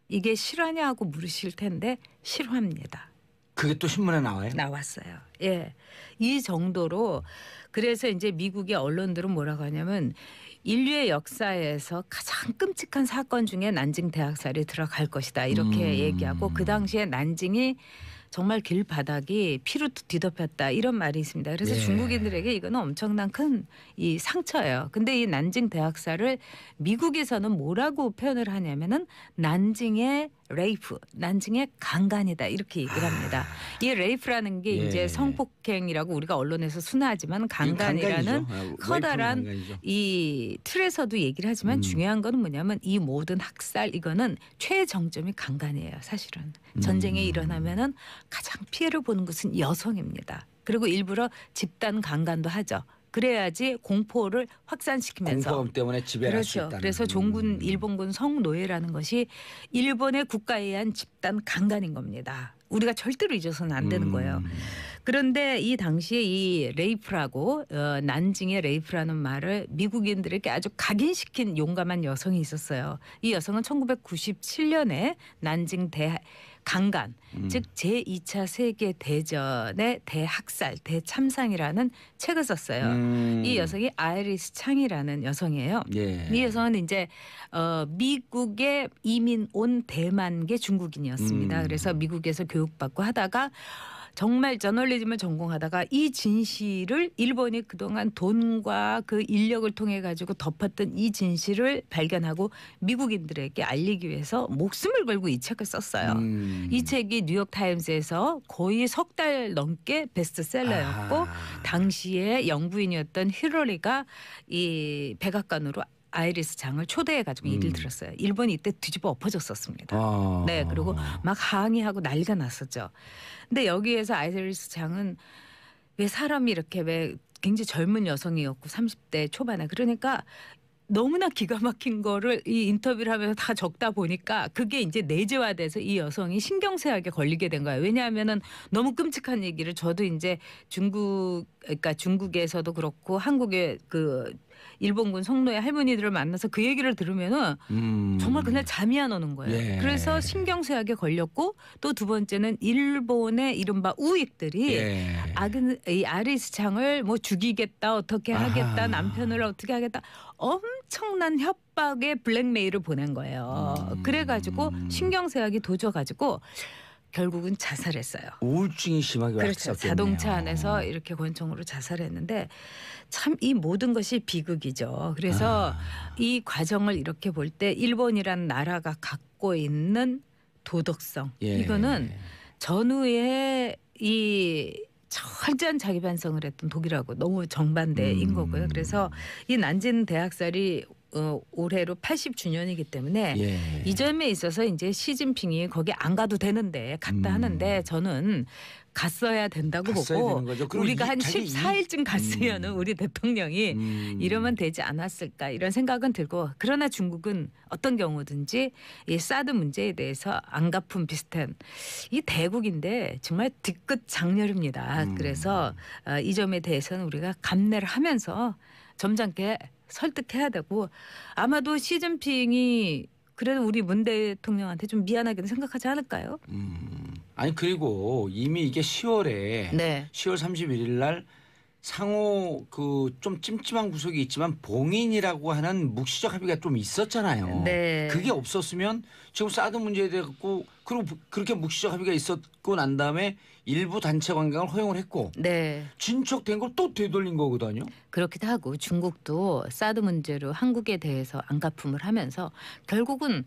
이게 실화냐고 물으실 텐데 실화입니다. 그게 또 신문에 나와요? 나왔어요. 예. 이 정도로 그래서 이제 미국의 언론들은 뭐라고 하냐면 인류의 역사에서 가장 끔찍한 사건 중에 난징 대학살이 들어갈 것이다. 이렇게 얘기하고 그 당시에 난징이 정말 길바닥이 피로 뒤덮였다 이런 말이 있습니다. 그래서 예. 중국인들에게 이거는 엄청난 큰 이 상처예요. 근데 이 난징 대학살을 미국에서는 뭐라고 표현을 하냐면은 난징의 레이프, 난징의 강간이다 이렇게 얘기를 합니다. 이 레이프라는 게 예. 이제 성폭행이라고 우리가 언론에서 순화하지만 강간이라는 커다란 이 틀에서도 얘기를 하지만 중요한 건 뭐냐면 이 모든 학살 이거는 최정점이 강간이에요. 사실은 전쟁이 일어나면은 가장 피해를 보는 것은 여성입니다. 그리고 일부러 집단 강간도 하죠. 그래야지 공포를 확산시키면서 공포감 때문에 지배할 수 그렇죠. 있다는. 그래서 종군 일본군 성노예라는 것이 일본의 국가에 의한 집단 강간인 겁니다. 우리가 절대로 잊어서는 안 되는 거예요. 그런데 이 당시에 이 레이프라고 난징의 레이프라는 말을 미국인들에게 아주 각인시킨 용감한 여성이 있었어요. 이 여성은 1997년에 난징 강간, 즉 제2차 세계대전의 대학살, 대참상이라는 책을 썼어요. 이 여성이 아이리스 창이라는 여성이에요. 예. 이 여성은 이제 미국에 이민 온 대만계 중국인이었습니다. 그래서 미국에서 교육받고 하다가 정말 저널리즘을 전공하다가 이 진실을 일본이 그동안 돈과 그 인력을 통해 가지고 덮었던 이 진실을 발견하고 미국인들에게 알리기 위해서 목숨을 걸고 이 책을 썼어요. 이 책이 뉴욕타임스에서 거의 석 달 넘게 베스트셀러였고 당시에 영부인이었던 히러리가 이 백악관으로 아이리스 장을 초대해 가지고 얘기를 들었어요. 일본이 이때 뒤집어 엎어졌었습니다. 네, 그리고 막 항의하고 난리가 났었죠. 근데 여기에서 아이리스 장은 왜 사람이 이렇게 왜 굉장히 젊은 여성이었고 30대 초반에 그러니까 너무나 기가 막힌 거를 이 인터뷰를 하면서 다 적다 보니까 그게 이제 내재화돼서 이 여성이 신경쇠약에 걸리게 된 거예요. 왜냐하면은 너무 끔찍한 얘기를 저도 이제 그러니까 중국에서도 그렇고 한국의 그 일본군 성노예 할머니들을 만나서 그 얘기를 들으면은 정말 그날 잠이 안 오는 거예요. 예. 그래서 신경쇠약에 걸렸고 또 두 번째는 일본의 이른바 우익들이 이 아리스 창을 뭐 죽이겠다 어떻게 하겠다 남편을 어떻게 하겠다 엄청난 협박의 블랙메일을 보낸 거예요. 그래가지고 신경쇠약이 도져가지고 결국은 자살했어요. 우울증이 심하게 그렇죠. 왔었겠네요. 자동차 안에서 이렇게 권총으로 자살했는데 참 이 모든 것이 비극이죠. 그래서 이 과정을 이렇게 볼 때 일본이란 나라가 갖고 있는 도덕성 이거는 전후에 이 철저한 자기 반성을 했던 독일하고 너무 정반대인 거고요. 그래서 이 난징 대학살이 올해로 80주년이기 때문에 이 점에 있어서 이제 시진핑이 거기 안 가도 되는데 갔다 하는데 저는 갔어야 된다고 보고 우리가 한 14일쯤 갔으면은 우리 대통령이 이러면 되지 않았을까 이런 생각은 들고 그러나 중국은 어떤 경우든지 이 사드 문제에 대해서 안갚음 비슷한 이 대국인데 정말 뒤끝 장렬입니다. 그래서 이 점에 대해서는 우리가 감내를 하면서 점잖게 설득해야 되고 아마도 시진핑이 그래도 우리 문 대통령한테 좀 미안하게도 생각하지 않을까요? 아니 그리고 이미 이게 10월에 10월 31일 날 상호 그 좀 찜찜한 구석이 있지만 봉인이라고 하는 묵시적 합의가 좀 있었잖아요. 그게 없었으면 지금 사드 문제에 대해 갖고 그리고 그렇게 묵시적 합의가 있었고 난 다음에 일부 단체 관광을 허용을 했고 진척된 걸 또 되돌린 거거든요. 그렇기도 하고 중국도 사드 문제로 한국에 대해서 안갚음을 하면서 결국은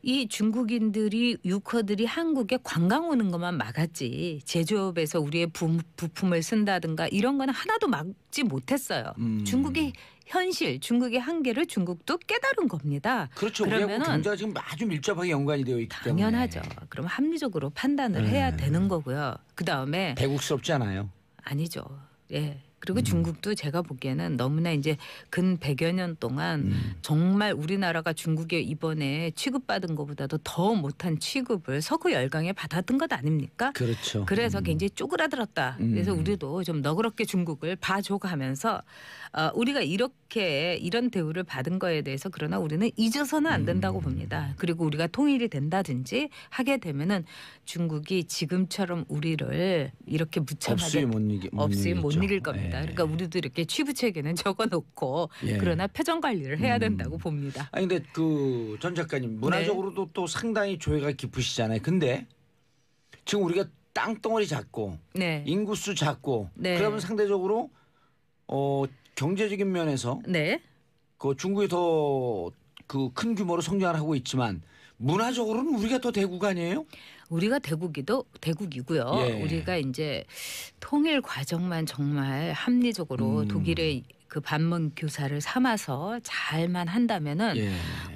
이 중국인들이 유커들이 한국에 관광 오는 것만 막았지 제조업에서 우리의 부품을 쓴다든가 이런 거는 하나도 막지 못했어요. 중국의 현실, 중국의 한계를 중국도 깨달은 겁니다. 그렇죠. 우리하고 경제가 지금 아주 밀접하게 연관이 되어 있기 때문에. 당연하죠. 그럼 합리적으로 판단을 해야 되는 거고요. 그다음에 대국스럽지 않아요? 아니죠. 예. 그리고 중국도 제가 보기에는 너무나 이제 근 100여 년 동안 정말 우리나라가 중국에 이번에 취급받은 것보다도 더 못한 취급을 서구 열강에 받았던 것 아닙니까? 그렇죠. 그래서 굉장히 쪼그라들었다. 그래서 우리도 좀 너그럽게 중국을 봐줘가면서 우리가 이렇게 이런 대우를 받은 거에 대해서 그러나 우리는 잊어서는 안 된다고 봅니다. 그리고 우리가 통일이 된다든지 하게 되면은 중국이 지금처럼 우리를 이렇게 무참하게 없이 못 이길 겁니다. 그러니까 우리도 이렇게 취부책에는 적어놓고 그러나 표정 관리를 해야 된다고 봅니다. 아니 근데 그 전 작가님 문화적으로도 또 상당히 조예가 깊으시잖아요. 근데 지금 우리가 땅덩어리 작고 네. 인구수 작고 네. 그러면 상대적으로 경제적인 면에서 네. 그 중국이 더 그 큰 규모로 성장을 하고 있지만 문화적으로는 우리가 더 대국 아니에요? 우리가 대국이고요. 예. 우리가 이제 통일 과정만 정말 합리적으로 독일의 그 반문 교사를 삼아서 잘만 한다면은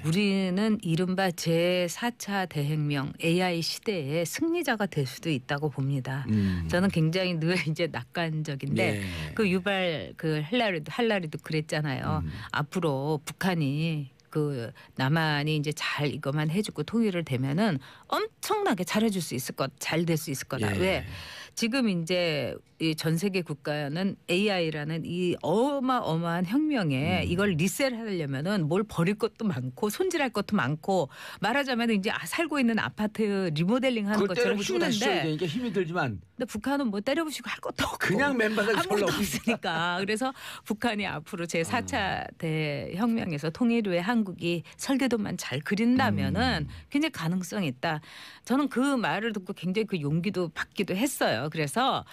우리는 이른바 제4차 대혁명 AI 시대의 승리자가 될 수도 있다고 봅니다. 저는 굉장히 늘 이제 낙관적인데 그 유발 그 할라리도 그랬잖아요. 앞으로 북한이 그 남한이 이제 잘 이거만 해주고 통일을 되면은 엄청나게 잘해줄 수 있을 잘 될 수 있을 거다. 왜? 지금 이제 이 전 세계 국가는 AI라는 이 어마어마한 혁명에 이걸 리셋하려면은 뭘 버릴 것도 많고 손질할 것도 많고 말하자면 이제 살고 있는 아파트 리모델링하는 것처럼 힘든데 그러니까 힘이 들지만 근데 북한은 뭐 때려부시고 할 것도 없고 그냥 맨바닥에 아무것도 없으니까 그래서 북한이 앞으로 제4차 대혁명에서 통일 후에 한국이 설계도만 잘 그린다면은 굉장히 가능성이 있다. 저는 그 말을 듣고 굉장히 그 용기도 받기도 했어요. 그래서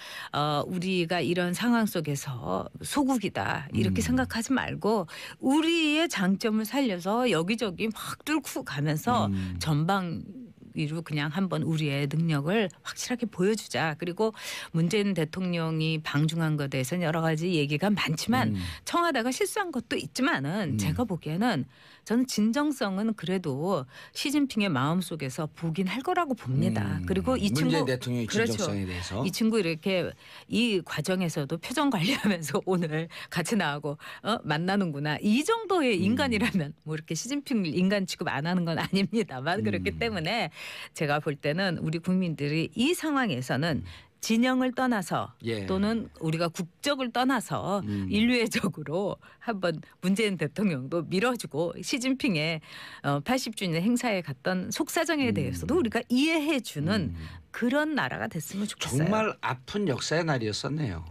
우리가 이런 상황 속에서 소국이다 이렇게 생각하지 말고 우리의 장점을 살려서 여기저기 막 뚫고 가면서 전방위로 그냥 한번 우리의 능력을 확실하게 보여주자. 그리고 문재인 대통령이 방중한 것에 대해서는 여러 가지 얘기가 많지만 청와대가 실수한 것도 있지만은 제가 보기에는 저는 진정성은 그래도 시진핑의 마음속에서 보긴 할 거라고 봅니다. 그리고 이 친구 문재인 대통령의 진정성에 대해서 이 친구 이렇게 이 과정에서도 표정 관리하면서 오늘 같이 나하고 만나는구나. 이 정도의 인간이라면 뭐 이렇게 시진핑 인간 취급 안 하는 건 아닙니다만 그렇기 때문에 제가 볼 때는 우리 국민들이 이 상황에서는 진영을 떠나서 또는 우리가 국적을 떠나서 인류애적으로 한번 문재인 대통령도 밀어주고 시진핑의 80주년 행사에 갔던 속사정에 대해서도 우리가 이해해주는 그런 나라가 됐으면 좋겠어요. 정말 아픈 역사의 날이었었네요.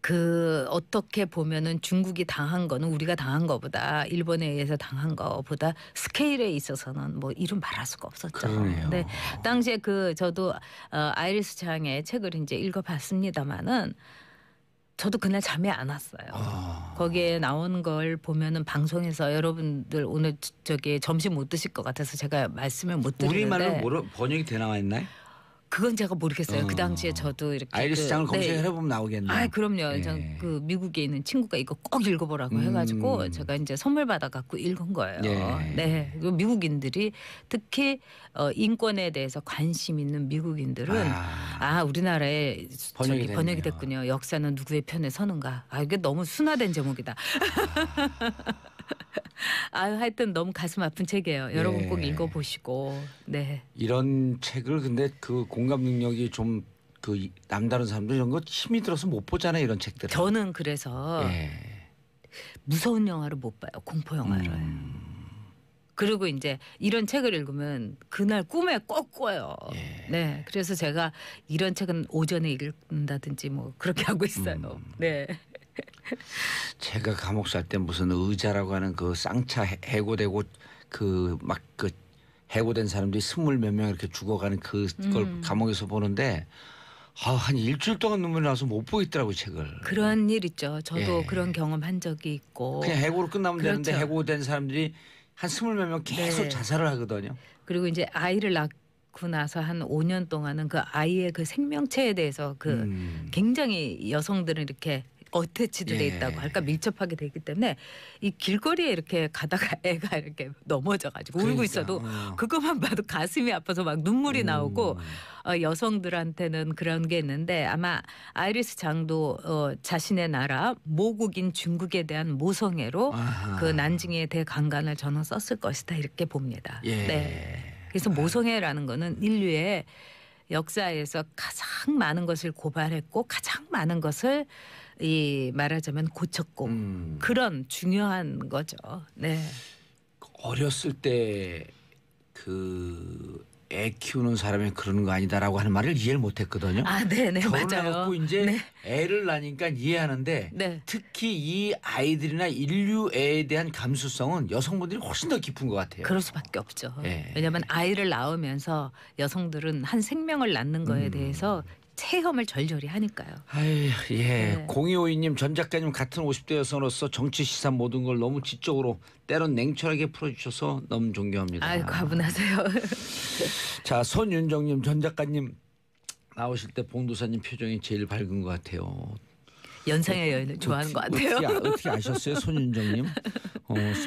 그 어떻게 보면은 중국이 당한 거는 우리가 당한 거보다 일본에 의해서 당한 거보다 스케일에 있어서는 뭐 이루 말할 수가 없었죠. 그러네요. 네, 당시에 그 저도 아이리스 장의 책을 이제 읽어봤습니다마는 저도 그날 잠이 안 왔어요. 거기에 나온 걸 보면은 방송에서 여러분들 오늘 저기 점심 못 드실 것 같아서 제가 말씀을 못 드리는데 우리말로 번역이 돼 나와 있나요? 그건 제가 모르겠어요. 그 당시에 저도 이렇게 아이리스 장을 검색해보면 나오겠네요. 아, 그럼요. 전 그 미국에 있는 친구가 이거 꼭 읽어보라고 해가지고 제가 이제 선물 받아갖고 읽은 거예요. 네, 그리고 미국인들이 특히 인권에 대해서 관심 있는 미국인들은 우리나라에 번역이 됐군요. 역사는 누구의 편에 서는가. 이게 너무 순화된 제목이다. 하여튼 너무 가슴 아픈 책이에요. 여러분 꼭 읽어보시고. 네. 이런 책을 근데 그 공감 능력이 좀 그 남다른 사람들 이런 거 힘이 들어서 못 보잖아요. 이런 책들. 저는 그래서 무서운 영화를 못 봐요. 공포 영화를. 그리고 이제 이런 책을 읽으면 그날 꿈에 꼭 꿔요. 네. 그래서 제가 이런 책은 오전에 읽는다든지 뭐 그렇게 하고 있어요. 네. 제가 감옥 살 때 무슨 의자라고 하는 그 쌍차 해고되고 그 막 그 해고된 사람들이 20 몇 명 이렇게 죽어가는 그걸 감옥에서 보는데 한 일주일 동안 눈물이 나서 못 보겠더라고요 책을. 그런 일 있죠. 저도 그런 경험한 적이 있고. 그냥 해고로 끝나면 되는데 해고된 사람들이 한 20 몇 명 계속 자살을 하거든요. 그리고 이제 아이를 낳고 나서 한 5년 동안은 그 아이의 그 생명체에 대해서 그 굉장히 여성들은 이렇게 어태치도 돼 예. 있다고 할까 밀접하게 돼 있기 때문에 이 길거리에 이렇게 가다가 애가 이렇게 넘어져가지고 울고 그러니까, 있어도 그것만 봐도 가슴이 아파서 막 눈물이 나오고 여성들한테는 그런 게 있는데 아마 아이리스 장도 자신의 나라 모국인 중국에 대한 모성애로 아하. 그 난징의 대강간을 저는 썼을 것이다 이렇게 봅니다. 예. 네. 그래서 모성애라는 거는 인류의 역사에서 가장 많은 것을 고발했고 가장 많은 것을 이 말하자면 고쳤고 그런 중요한 거죠. 네. 어렸을 때 그 애 키우는 사람이 그러는 거 아니다라고 하는 말을 이해를 못했거든요. 아, 네네 맞아요. 결혼해갖고 이제 네. 애를 낳으니까 이해하는데 네. 특히 이 아이들이나 인류애에 대한 감수성은 여성분들이 훨씬 더 깊은 것 같아요. 그럴 수밖에 없죠. 예. 왜냐하면 아이를 낳으면서 여성들은 한 생명을 낳는 거에 대해서 체험을 절절히 하니까요. 아유, 예. 네. 0252님 전 작가님 같은 50대 여성으로서 정치 시사 모든 걸 너무 지적으로 때론 냉철하게 풀어주셔서 너무 존경합니다. 아유 과분하세요. 자, 손윤정님 전 작가님 나오실 때 봉도사님 표정이 제일 밝은 것 같아요. 연상의 여인을 좋아하는 것 같아요. 어떻게 아셨어요, 손윤정님?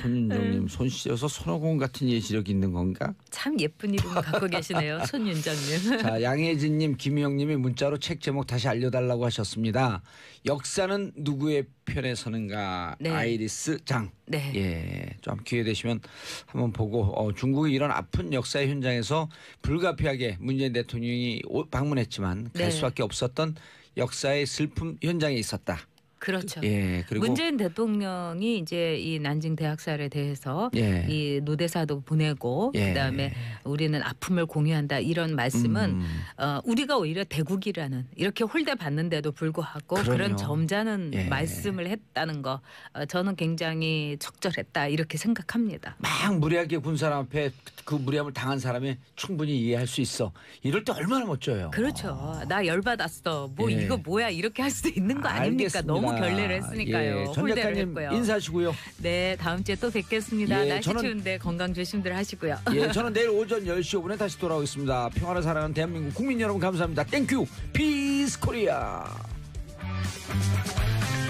손윤정님 손씨여서 손오공 같은 예시력이 있는 건가? 참 예쁜 이름 갖고 계시네요, 손윤정님. 자, 양혜진님, 김희영님이 문자로 책 제목 다시 알려달라고 하셨습니다. 역사는 누구의 편에 서는가? 네. 아이리스 장. 네. 예, 좀 기회 되시면 한번 보고 중국이 이런 아픈 역사의 현장에서 불가피하게 문재인 대통령이 방문했지만 갈 네. 수밖에 없었던 역사의 슬픔 현장에 있었다. 그렇죠. 예, 그리고 문재인 대통령이 이제 이 난징 대학살에 대해서 예. 이 노대사도 보내고 예. 그다음에 우리는 아픔을 공유한다 이런 말씀은 우리가 오히려 대국이라는 이렇게 홀대 받는데도 불구하고 그럼요. 그런 점잖은 예. 말씀을 했다는 거 저는 굉장히 적절했다 이렇게 생각합니다. 막 무리하게 군 사람 앞에 그 무리함을 당한 사람이 충분히 이해할 수 있어. 이럴 때 얼마나 멋져요. 그렇죠. 나 열받았어. 뭐 예. 이거 뭐야 이렇게 할 수도 있는 거 아닙니까? 알겠습니다. 너무 결례를 했으니까요. 예, 전 홀대를 작가님 했고요. 인사하시고요. 네, 다음 주에 또 뵙겠습니다. 예, 날씨 저는- 추운데 건강 조심들 하시고요. 예, 저는 내일 오전 10시 5분에 다시 돌아오겠습니다. 평화를 사랑하는 대한민국 국민 여러분 감사합니다. 땡큐. 피스 코리아.